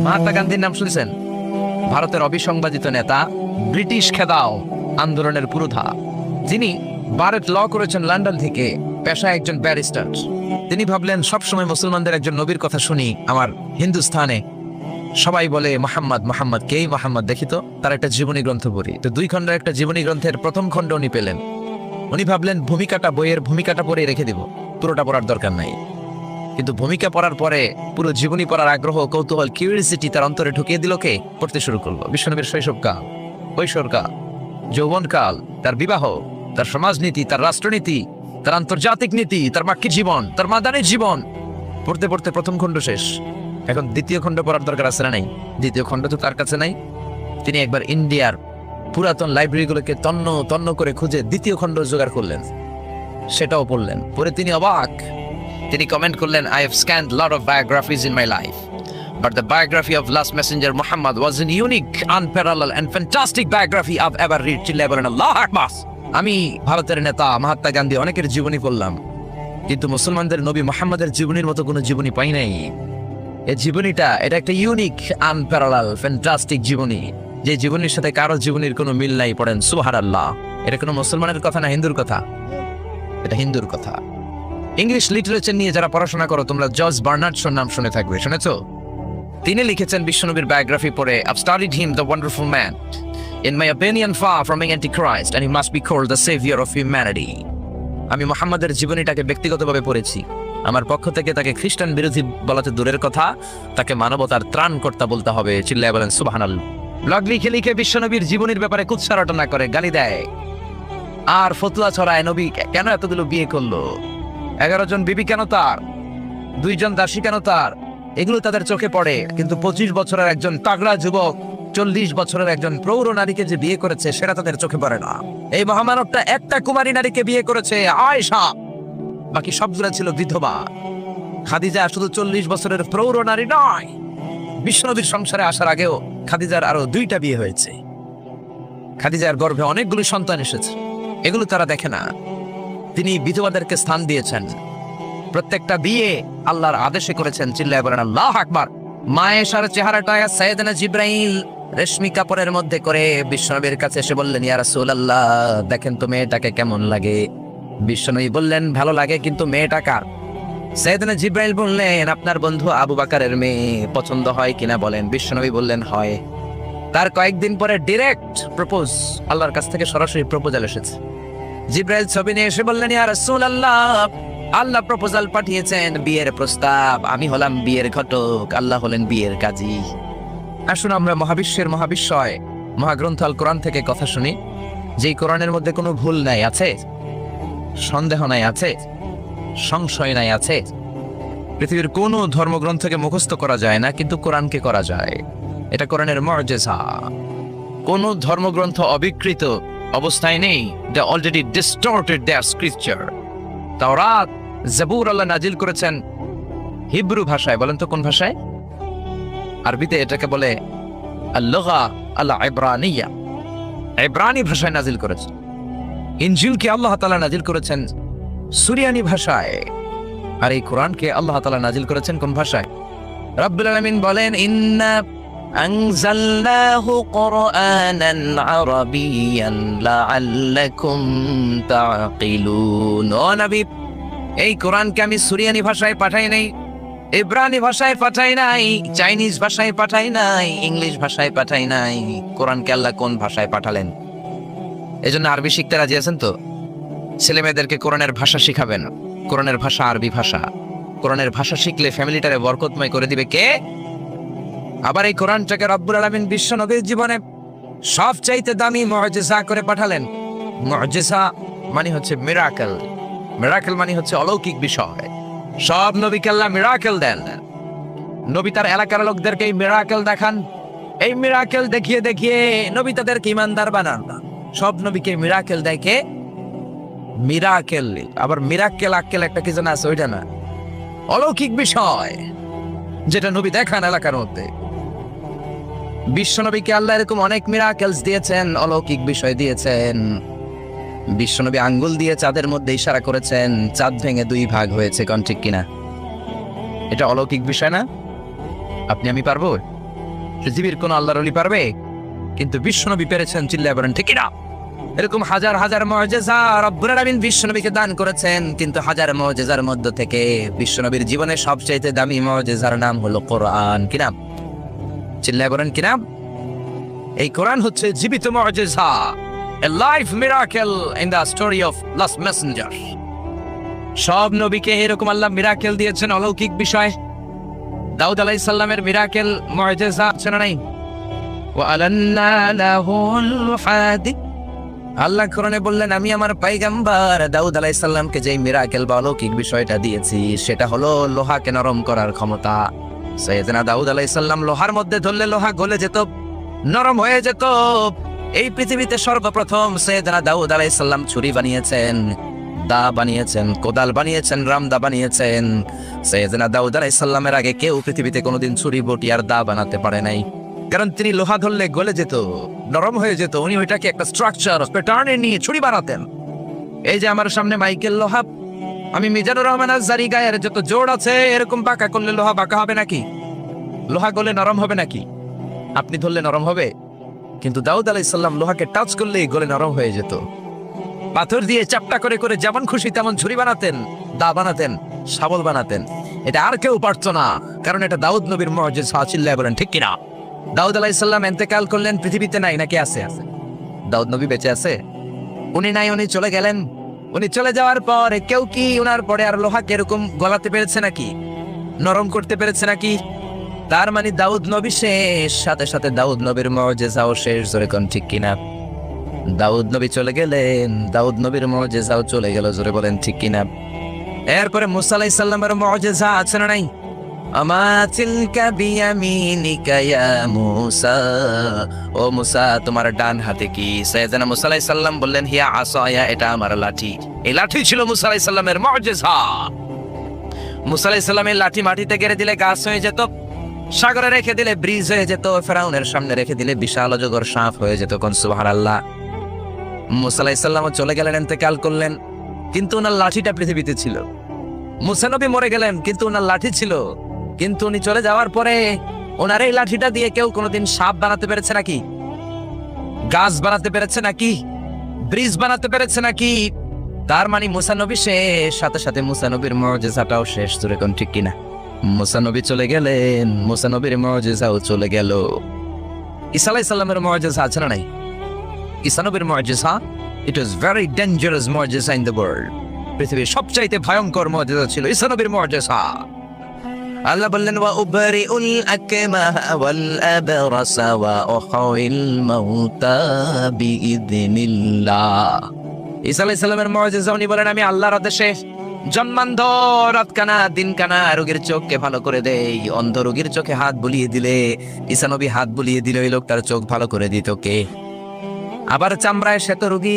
মহাত্মা গান্ধীর নাম শুনেছেন? ভারতের অবিসংবাদিত নেতা, ব্রিটিশ খেদাও আন্দোলনের পুরোধা, যিনি ভারত ল করেছেন লন্ডন থেকে, পেশায় একজন ব্যারিস্টার। তিনি ভাবলেন সবসময় মুসলমানদের একজন নবীর কথা শুনি আমার হিন্দুস্থানে, সবাই বলে মোহাম্মদ মোহাম্মদ, কেই মোহাম্মদ, দেখি তো তার একটা জীবনী গ্রন্থ পড়ি। তো 2 খণ্ডের একটা জীবনী গ্রন্থের প্রথম খণ্ড উনি পেলেন। উনি ভাবলেন বইয়ের ভূমিকাটা পড়ে রেখে দিব, পুরোটা পড়ার দরকার নাই। কিন্তু ভূমিকা পড়ার পরে পুরো জীবনী পড়ার আগ্রহ, কৌতূহল, কিউরিয়াসিটি তার অন্তরে ঢুকিয়ে দিল কে? পড়তে শুরু করলো বিশ্বনবীর শৈশবকাল, কৈশোরকাল, যৌবনকাল, তার বিবাহ, তার সমাজনীতি, তার রাষ্ট্রনীতি, তার আন্তর্জাতিক নীতি, তার মাক্কি জীবন, তার মাদানী জীবন। পড়তে পড়তে প্রথম খণ্ড শেষ। এখন দ্বিতীয় খণ্ড পড়ার দরকার আছে না নাই? দ্বিতীয় খণ্ড তো তার কাছে নাই। তিনি একবার ইন্ডিয়ার পুরাতন লাইব্রেরিগুলোকে তন্ন তন্ন করে খুঁজে দ্বিতীয় খণ্ড জোগাড় করলেন, সেটাও পড়লেন। পরে তিনি অবাক। তিনি কমেন্ট করলেন, I have scanned lot of biographies in my life, but the biography of last messenger Muhammad was an unique, unparalleled and fantastic biography I've ever read. চিল্লায় বলেন আল্লাহু আকবার। আমি ভারতের নেতা মহাত্মা গান্ধী অনেকের জীবনী পড়লাম, কিন্তু মুসলমানদের নবী মুহাম্মাদের জীবনীর মতো কোনো জীবনী পাই নাই। এই জীবনীটা, এটা একটা ইউনিক, আনপ্যারালাল, ফ্যান্টাস্টিক জীবনী, যে জীবনীর সাথে কারো জীবনীর কোনো মিল নাই। পড়েন সুবহানাল্লাহ। এটা কোনো মুসলমানের কথা না হিন্দুর কথা? এটা হিন্দুর কথা। ইংলিশ লিটারেচার নিয়ে যারা পড়াশোনা করো তোমরা জর্জ বার্নার্ড শোর নাম শুনে থাকবে, শুনেছো? তিনি লিখেছেন বিশ্বনবীর বায়োগ্রাফি পড়ে, I've studied him, the wonderful man. In my opinion, far from being antichrist, and he must be called the savior of humanity. আমি মুহাম্মাদের জীবনীটাকে ব্যক্তিগতভাবে পড়েছি। আমার পক্ষ থেকে তাকে খ্রিস্টান বিরোধী বলাতে দূরের কথা, তাকে মানবতার ত্রাণকর্তা বলতে হবে। চিল্লায় বলেন সুবহানাল্লাহ। ব্লগ লিখে লিখে বিশ্বনবীর জীবনীর ব্যাপারে কুৎসা রটনা করে, গালি দেয় আর ফতুয়া ছড়ায়। নবী কেন এতগুলো বিয়ে করলো? 11 জন বিবি কেন তার? 2 জন দাসী কেন তার? এগুলো তাদের চোখে পড়ে, কিন্তু 25 বছরের একজন তাগড়া যুবক 40 বছরের একজন প্রৌঢ় নারীকে যে বিয়ে করেছে সেটা তাদের চোখে পড়ে না। এই মহামানবটা একটা কুমারী নারীকে বিয়ে করেছে, আয়েশা, বাকি সবগুলো ছিল বিধবা। খাদিজা শুধু 40 বছরের প্রৌঢ় নারী নয়, বিশ্বনবীর সংসারে আসার আগেও খাদিজার আরো 2টা বিয়ে হয়েছে। খাদিজার গর্ভে অনেকগুলো সন্তান এসেছে, এগুলো তারা দেখে না। তিনি বিধবাদেরকে স্থান দিয়েছেন, প্রত্যেকটা বিয়ে আল্লাহর আদেশে করেছেন। চিল্লায় বলেন আল্লাহু আকবার। মায়েশার চেহারাটা সাইয়েদনা জিবরাইল রেশমি কাপড়ের মধ্যে করে বিশ্বনবীর কাছে এসে বললেন, ইয়া রাসূলুল্লাহ, দেখেন তো মেয়েটাকে কেমন লাগে। বিশ্বনবী বললেন, ভালো লাগে, কিন্তু মেয়েটা কার? সাইয়েদনা জিবরাইল বললেন, আপনার বন্ধু আবু বকরের মেয়ে, পছন্দ হয় কিনা বলেন। বিশ্বনবী বললেন হয়। তার কয়েকদিন পরে ডাইরেক্ট প্রপোজ, আল্লাহর কাছ থেকে সরাসরি প্রপোজাল এসেছে। জিবরাইল ছবি নিয়ে এসে বললেন, ইয়া রাসূলুল্লাহ, আল্লাহ প্রপোজাল পাঠিয়েছেন, বিয়ের প্রস্তাব। আমি হলাম বিয়ের ঘটক, আল্লাহ হলেন বিয়ের কাজী। আসুন আমরা মহাবিশ্বের মহাবিস্ময় মহাগ্রন্থ আল কোরআন থেকে কথা শুনি, যেই কোরআনের মধ্যে কোনো ভুল নাই, আছে সন্দেহ নাই, আছে সংশয় নাই, আছে। পৃথিবীর কোনো ধর্মগ্রন্থকে মুখস্থ করা যায় না, কিন্তু কোরআনকে করা যায়। এটা কোরআনের মুআজিজা। কোন ধর্মগ্রন্থ অবিকৃত অবস্থায় নেই। They already distorted their scripture. তাওরাত, জাবুর আল্লাহ নাজিল করেছেন হিব্রু ভাষায়। বলেন তো কোন ভাষায়? আরবিতে এটাকে বলে আল-লুগা আল-ইব্রানিয়া, ইব্রানি ভাষায় নাজিল করেছেন। ইনজিলকে আল্লাহ তাআলা নাজিল করেছেন সুরিয়ানি ভাষায়, আর এই কোরআনকে আল্লাহ তাআলা নাজিল করেছেন কোন ভাষায়? রব্বুল আলামিন বলেন, ইন্না আনজালনাহু কুরআনান আরাবিয়ান লাআল্লাকুম তাকিলুন। ও নবী, এই কোরআনকে আমি সুরিয়ানি ভাষায় পাঠাই নাই, ইব্রানি ভাষায় পাঠাই নাই, চাইনিজ ভাষায় পাঠাই নাই, ইংলিশ ভাষায় পাঠাই নাই। কোরআনকে আল্লাহ কোন ভাষায় পাঠালেন? এজন্য আরবি শিখতে রাজি আছেন তো? ছেলে মেয়েদেরকে কোরআনের ভাষা শিখাবেন। কোরআনের ভাষা আরবি ভাষা। কোরআনের ভাষা শিখলে ফ্যামিলিটারে বরকতময় করে দিবে কে? আবার এই কোরআনটাকে রব্বুল আলামিন বিশ্ব নবীর জীবনে সবচাইতে দামি মুআজিজা করে পাঠালেন। মুআজিজা মানে হচ্ছে মিরাকেল। মিরাকেল মানে হচ্ছে অলৌকিক বিষয়। সব নবীকে আল্লাহ মিরাকেল দেন। নবী তার এলাকার লোকদেরকে এই মিরাকেল দেখান। এই মিরাকেল দেখিয়ে দেখিয়ে নবী তাদেরকে ইমানদার বানান। সব নবীকে মিরাকেল দেয় কে? মিরাকেল। আবার মিরাকেল আক্কেল একটা কি জানা আছে? ওইটা না, অলৌকিক বিষয় যেটা নবী দেখান এলাকার মধ্যে। বিশ্বনবীকে আল্লাহ এরকম অনেক মিরাকেলস দিয়েছেন, অলৌকিক বিষয় দিয়েছেন। বিশ্বনবী আঙ্গুল দিয়ে চাঁদের মধ্যে ইশারা করেছেন, চাঁদ ভেঙে 2 ভাগ হয়েছে। কোন ঠিক কিনা? এটা অলৌকিক বিষয় না? আপনি আমি পারবো? পৃথিবীর কোন আল্লাহর ওলি পারবে? কিন্তু বিশ্বনবী পেরেছেন, চিল্লায় বলেন ঠিক না? এরকম হাজার হাজার মুআজিজা রব্বুল আলামিন বিশ্বনবীকে দান করেছেন, কিন্তু হাজার মুআজিজার মধ্য থেকে বিশ্বনবীর জীবনে সবচেয়ে দামি মুআজিজার নাম হলো কোরআন। কি নাম? চিল্লায় বলেন কি নাম? এই কোরআন হচ্ছে জীবিত মুআজিজা, a life miracle in the story of last messenger। সব নবীকে এরকম আল্লাহ মিরাকেল দিয়েছেন, অলৌকিক বিষয়। দাউদ আলাইহিস সালামের মিরাকেল মুআজিজা আছে না নাই? ওয়া আলান্না লাহুল হাদি, আল্লাহ কোরআনে বললেন আমি আমার পয়গম্বর দাউদ আলাইহিস সালামকে যে মিরাকেল বা অলৌকিক বিষয়টা দিয়েছি সেটা হলো লোহাকে নরম করার ক্ষমতা। সাইয়েদনা দাউদ আলাইহিস সালাম লোহার মধ্যে ধরলে লোহা গলে যেত, নরম হয়ে যেত। এই পৃথিবীতে সর্বপ্রথম সাইয়েদনা দাউদ আলাইহিস সালাম ছুরি বানিয়েছেন, দা বানিয়েছেন, কোদাল বানিয়েছেন, রামদা বানিয়েছেন। সাইয়েদনা দাউদ আলাইহিস সালামের আগে কেউ পৃথিবীতে কোনোদিন ছুরি বটি আর দা বানাতে পারে নাই, কারণ তিনি লোহা ধরলে গলে যেত, নরম হয়ে যেত। উনি ওইটাকে একটা স্ট্রাকচার প্যাটার্নে নিয়ে ছুরি বানাতেন। এই যে আমার সামনে মাইকেল লোহা, আমি মিজানুর রহমান আজজারি গায়ের যত জোড় আছে এরকম বাঁকা করলে লোহা বাঁকা হবে নাকি? লোহা গলে নরম হবে নাকি? আপনি ধরলে নরম হবে? কিন্তু দাউদ আলাইহিস সালাম লোহাকে টাচ করলেই গলে নরম হয়ে যেত। পাথর দিয়ে চাপটা করে করে যেমন খুশি তেমন ছুরি বানাতেন, দা বানাতেন, শাবল বানাতেন। এটা আর কেউ পারতো না, কারণ এটা দাউদ নবীর মুআজিজা। চিল্লায় বলেন ঠিক কিনা? দাউদ আলাইহিস সালাম ইন্তেকাল করলেন, পৃথিবীতে নাই নাকি আছে? আছে। দাউদ নবী বেঁচে আছে? উনি নাই, উনি চলে গেলেন। উনি চলে যাওয়ার পর কেউ কি উনার পরে আর লোহাকে এরকম গলাতে পেরেছে নাকি, নরম করতে পেরেছে নাকি? তার মানে দাউদ নবী শেষ, সাথে সাথে দাউদ নবীর মুআজিজাও শেষ। জোরে কোন ঠিক কিনা? দাউদ নবী চলে গেলেন, দাউদ নবীর মুআজিজাও চলে গেল। জোরে বলেন ঠিক কিনা? এরপরে মুসা আলাইহিস সালামের মুআজিজা আছে না নাই? আমা তিলকা বিয়ামিনিকা ইয়া মুসা, ও মুসা তোমার ডান হাতে কি? সাইয়েদনা মুসা আলাইহিস সালাম বললেন হিয়া আসায়া, এটা আমার লাঠি। এই লাঠি ছিল মুসা আলাইহিস সালামের মুআজিজা। মুসা আলাইহিস সালামের লাঠি মাটিতে গেড়ে দিলে গাছ হয়ে যেত, সাগরে রেখে দিলে ব্রিজ হয়ে যেত, ফেরাউনের সামনে রেখে দিলে বিশাল অজগর সাপ হয়ে যেত। কোন সুবহানাল্লাহ। মুসা আলাইহিস সালাম চলে গেলেন, ইন্তেকাল করলেন, কিন্তু ওনার লাঠিটা পৃথিবীতে ছিল। মুসা নবী মরে গেলেন, কিন্তু ওনার লাঠি ছিল। কিন্তু উনি চলে যাওয়ার পরে ওনার এই লাঠিটা দিয়ে কেউ কোনোদিন সাপ বানাতে পেরেছে নাকি? গাছ বানাতে পেরেছে নাকি? ব্রিজ বানাতে পেরেছে নাকি? তার মানে মুসা নবী শেষ, সাথে সাথে মুসা নবীর মুআজিজাটাও শেষ। জোরে কোন ঠিক কিনা? মুসা নবী চলে গেলেন, মুসা নবীর মুআজিজাও চলে গেল। ঈসা আলাইহিস সালামের মুআজিজা আছে না নাই? ঈসা নবীর মুআজিজা, ইট ওয়াজ ভেরি ডেঞ্জারাস মুআজিজা ইন দ্য ওয়ার্ল্ড। পৃথিবীর সবচাইতে ভয়ঙ্কর মুআজিজা ছিল ঈসা নবীর মুআজিজা। আল্লাহ বললেন ওয়া উবরিউল আকমাহা ওয়াল আবরাসা ওয়া উহয়িল মাউতা বিইذনিল্লাহ। ঈসা আলাইহিস সালামের মুআজিজা, উনি বলেন আমি আল্লাহর আদেশে জন্মান্ধ, রাত কানা, দিন কানা রোগীর চোখকে ভালো করে দেই। অন্ধ রোগীর চোখে হাত বুলিয়ে দিলে, ঈসা নবী হাত বুলিয়ে দিলে ওই লোকটার চোখ ভালো করে দিত কে? আবার চামড়ায় শ্বেত রোগী,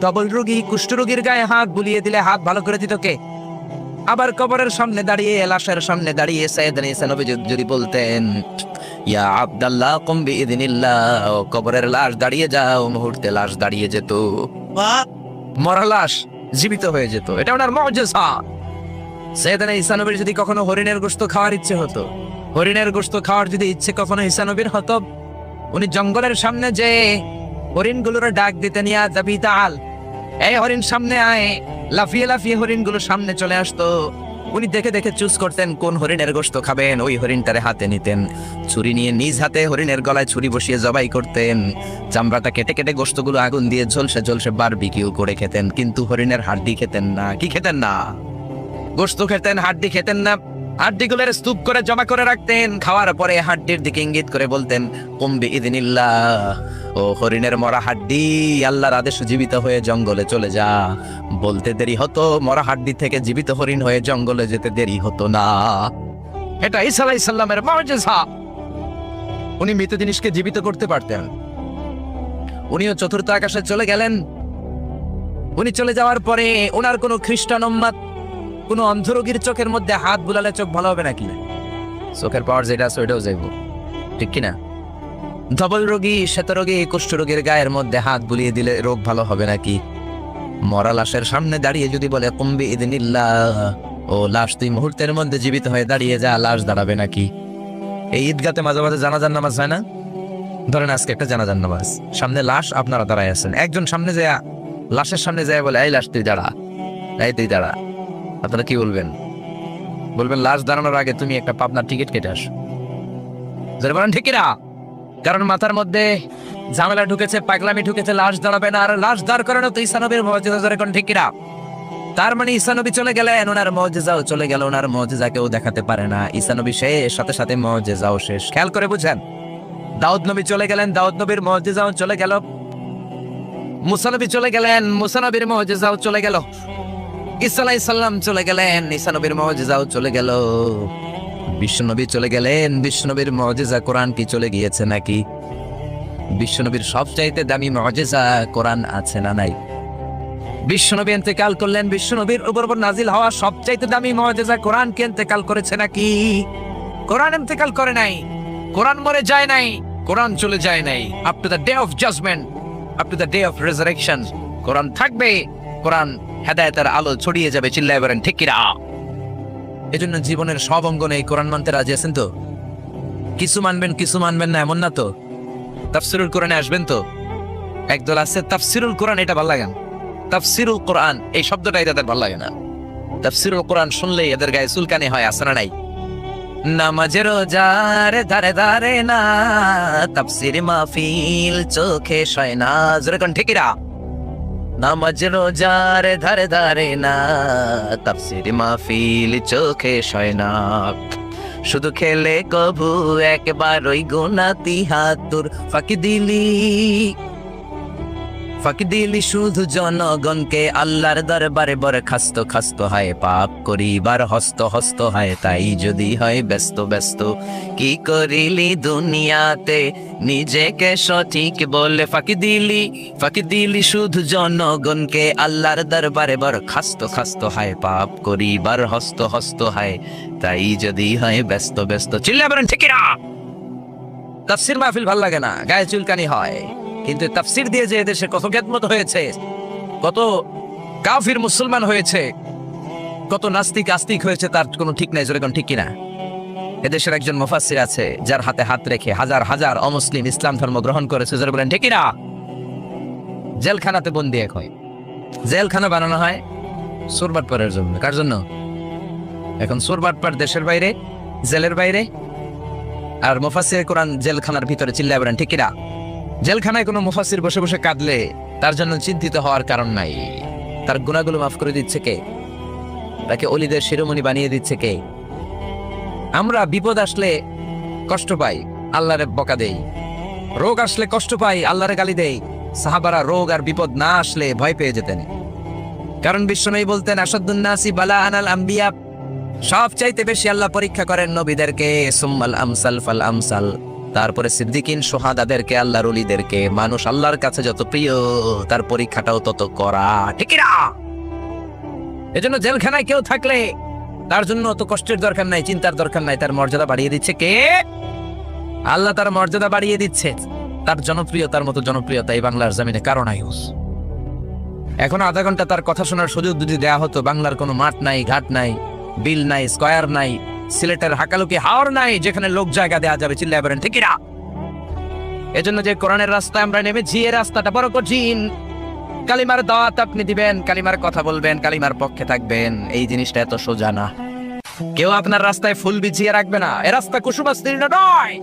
ডবল রোগী, কুষ্ঠ রোগীর গায়ে হাত বুলিয়ে দিলে হাত ভালো করে দিত কে? আবার কবরের সামনে দাঁড়িয়ে, লাশের সামনে দাঁড়িয়ে সাইয়েদনা ঈসা নবী যদি বলতেন ইয়া আব্দুল্লাহ কুম বিইذনিল্লাহ, কবরের লাশ দাঁড়িয়ে যাও, মুহূর্তে লাশ দাঁড়িয়ে যেত, মরা লাশ জীবিত হয়ে যেত। এটা ওনার মুআজিজা। সাইয়েদনা ঈসা নবীর যদি কখনো হরিণের গোশত খাওয়ার ইচ্ছে হতো, হরিণের গোশত খাওয়ার যদি ইচ্ছে কখনো ঈসা নবীর হতো, উনি জঙ্গলের সামনে যে হরিণগুলোর ডাক দিতেন ইয়া যাবি তাআল, এই হরিণ সামনে আয়। লাফিয়ে লাফিয়ে হরিণগুলো সামনে চলে আসতো। উনি দেখে দেখে চুজ করতেন কোন হরিণের গোশত খাবেন, ওই হরিণটারে হাতে নিতেন, ছুরি নিয়ে নিজ হাতে হরিণের গলায় ছুরি বসিয়ে জবাই করতেন। চামড়াটা কেটে কেটে গোশতগুলো আগুন দিয়ে ঝলসে ঝলসে বারবিকিউ করে খেতেন, কিন্তু হরিণের হাড্ডি খেতেন না। কি খেতেন না? গোশত খেতেন, হাড্ডি খেতেন না। হাড্ডিগুলোর স্তূপ করে জমা করে রাখতেন। খাওয়ার পরে হাড্ডির দিকে ইঙ্গিত করে বলতেন কুম বিইذনিল্লাহ, ও হরিণের মরা হাড্ডি, আল্লাহর আদেশে জীবিত হয়ে জঙ্গলে চলে যা। বলতে দেরি হতো, মরা হাড্ডি থেকে জীবিত হরিণ হয়ে জঙ্গলে যেতে দেরি হতো না। এটা ঈসা আলাইহিস সালামের মুআজিজা। উনি মৃত জিনিসকে জীবিত করতে পারতেন। উনিও চতুর্থ আকাশে চলে গেলেন। উনি চলে যাওয়ার পরে ওনার কোনো খ্রিস্টান উম্মাত কোন অন্ধ রোগীর চোখের মধ্যে হাত বুলালে চোখ ভালো হবে নাকি? চোখের পাওয়ার যেটা আছে ওইটাও যাইব, ঠিক কিনা? ধবল রোগী, শ্বেত রোগী, কুষ্ঠ রোগীর গায়ের মধ্যে হাত বুলিয়ে দিলে রোগ ভালো হবে নাকি? মরা লাশের সামনে দাঁড়িয়ে যদি বলে কুম বিইذনিল্লাহ, ও লাশ তুই মুহূর্তের মধ্যে জীবিত হয়ে দাঁড়িয়ে যা, লাশ দাঁড়াবে নাকি? এই ঈদগাতে মাঝে মাঝে জানাজার নামাজ হয় না? ধরেন আজকে একটা জানাজার নামাজ, সামনে লাশ, আপনারা দাঁড়ায় আছেন, একজন সামনে যায়, লাশের সামনে যায় বলে, এই লাশ তুই দাঁড়া, এই তুই দাঁড়া। আপনারা কি বলবেন? বলবেন লাশ দাঁড়ানোর আগে তুমি একটা পাবনার টিকিট কেটে আসো। যারা বলেন ঠিক না, কারণ মাথার মধ্যে ঝামেলা ঢুকেছে, পাগলামি ঢুকেছে, লাশ দাঁড়াবে না, আর লাশ দাঁড় করানো তো ঈসা নবীর মুজিজা। যারা কোন ঠিক না, তার মানে ঈসা নবী চলে গেলেন, ওনার মুজিজাও চলে গেল, ওনার মুজিজা কেউ দেখাতে পারে না। ঈসা নবী শেষ, সাথে সাথে মুজিজাও শেষ। খেয়াল করে বুঝেন, দাউদ নবী চলে গেলেন, দাউদ নবীর মুজিজাও চলে গেল। মুসা নবী চলে গেলেন, মুসা নবীর মুজিজাও চলে গেল। ঈসা আলাইহিস সালাম চলে গেলেন, ঈসা নবীর মুজিজাও চলে গেল। বিশ্বনবী চলে গেলেন, বিশ্বনবীর মুজিজা কোরআন কি চলে গিয়েছে নাকি? বিশ্বনবীর সবচাইতে দামি মুজিজা কোরআন আছে না নাই? বিশ্বনবী ইন্তেকাল করলেন, বিশ্বনবীর উপর নাজিল হওয়া সবচাইতে দামি মুজিজা কোরআন কে ইন্তেকাল করেছে নাকি? কোরআন ইন্তেকাল করে নাই, কোরআন মরে যায় নাই, কোরআন চলে যায় নাই। Up to the day of judgement, up to the day of resurrection Quran থাকবে, কোরআন হেদায়েতের আলো ছড়িয়ে যাবে। চিল্লায় বলেন ঠিক কিনা? এজন্য জীবনের সব অঙ্গনে এই কোরআন মানতে রাজি আছেন তো? কিছু মানবেন কিছু মানবেন না এমন না তো? তাফসিরুল কোরআনে আসবেন তো? একদল আছে তাফসিরুল কোরআন, এটা ভালো লাগে না। তাফসিরুল কোরআন এই শব্দটাই তাদের ভালো লাগে না। তাফসিরুল কোরআন শুনলেই এদের গায়ে চুলকানি হয়, আছে না নাই? নামাজের রোজার ধারে ধারে না, তাফসির মাহফিল চোখে সয় না। যেরকম ঠিকিরা, নামাজের রোজার ধারে ধারে না, তাফসির মাহফিল চোখে সয় না। শুধু খেলে কভু একবার ওই গুনাতি হাতুর ফাঁকি দিলি, ফাঁকি দিলি শুধু জনগণকে, আল্লাহর দরবারে বরখাস্ত খাস্ত হয়, পাপ করিবার হস্ত হস্ত হয়। তাই যদি হয় ব্যস্ত ব্যস্ত, কি করিলি দুনিয়াতে নিজেকে সঠিক বলে, ফাঁকি দিলি শুধু জনগণকে, আল্লাহর দরবারে বরখাস্ত খাস্ত হয়, পাপ করিবার হস্ত হস্ত হয়। তাই যদি হয় ব্যস্ত ব্যস্ত। চিল্লা বলেন ঠিক না? তাফসির মাহফিল ভাল লাগে না, গায়ে চুলকানি হয়, কিন্তু তাফসির দিয়ে যে দেশে কত খ্যাতমত হয়েছে, কত কাফির মুসলমান হয়েছে, কত নাস্তিক আস্তিক হয়েছে, তার কোনো ঠিক নাই। যেরকম ঠিক কিনা? এদেশের একজন মুফাসসির আছে যার হাতে হাত রেখে হাজার হাজার অমুসলিম ইসলাম ধর্ম গ্রহণ করেছে। যারা বলেন ঠিক কিনা? জেলখানাতে বন্দি এক হয়। জেলখানা বানানো হয় চোরবাটপারের জন্য। কার জন্য? এখন চোরবাটপার দেশের বাইরে, জেলের বাইরে, আর মুফাসসির কোরআন জেলখানার ভিতরে। চিল্লায় বলেন ঠিক কিনা? জেলখানায় কোনো মুফাসসির বসে বসে কাঁদলে তার জন্য চিন্তিত হওয়ার কারণ নাই। তার গুনাহগুলো মাফ করে দিচ্ছে কে? তাকে ওলিদের শিরোমণি বানিয়ে দিচ্ছে কে? আমরা বিপদ আসলে কষ্ট পাই, আল্লাহরে বকা দেই। রোগ আসলে কষ্ট পাই, আল্লাহরে গালি দেই। সাহাবারা রোগ আর বিপদ না আসলে ভয় পেয়ে যেতেন, কারণ বিশ্বনবী বলতেন আসাদুন নাসি বালাআন আল আম্বিয়া, সবচাইতে বেশি আল্লাহ পরীক্ষা করেন নবীদেরকে, সুম্মাল আমসাল ফাল আমসাল, তারপরে সিদ্দিকিন সুহাদাদেরকে, আল্লাহর ওলিদেরকে। মানুষ আল্লাহর কাছে যত প্রিয়, তার পরীক্ষাটাও তত করা। ঠিক না? এজন্য জেলখানায় কেউ থাকলে তার জন্য অত কষ্টের দরকার নাই, চিন্তার দরকার নাই। তার মর্যাদা বাড়িয়ে দিচ্ছে কে? আল্লাহ তার মর্যাদা বাড়িয়ে দিচ্ছে। তার জনপ্রিয়তার মতো জনপ্রিয়তা এই বাংলার জমিনে কারো নাই। এখন আধা ঘন্টা তার কথা শোনার সুযোগ যদি দেয়া হতো, বাংলার কোনো মাঠ নাই, ঘাট নাই, বিল নাই, স্কয়ার নাই, সিলেটের হাকালুকি হাওর নাই, যেখানে লোক জায়গা দেয়া যাবে। চিল্লায় বলেন ঠিক না? এজন্য যে কোরআনের রাস্তায় আমরা নেমেছি, এই রাস্তাটা বড় কঠিন। কালিমার দাওয়াত আপনি দিবেন, কালিমার কথা বলবেন, কালিমার পক্ষে থাকবেন, এই জিনিসটা এত সোজা না। কেউ আপনার রাস্তায় ফুল বিছিয়ে রাখবে না। এ রাস্তা কুসুমাস্তীর্ণ নয়,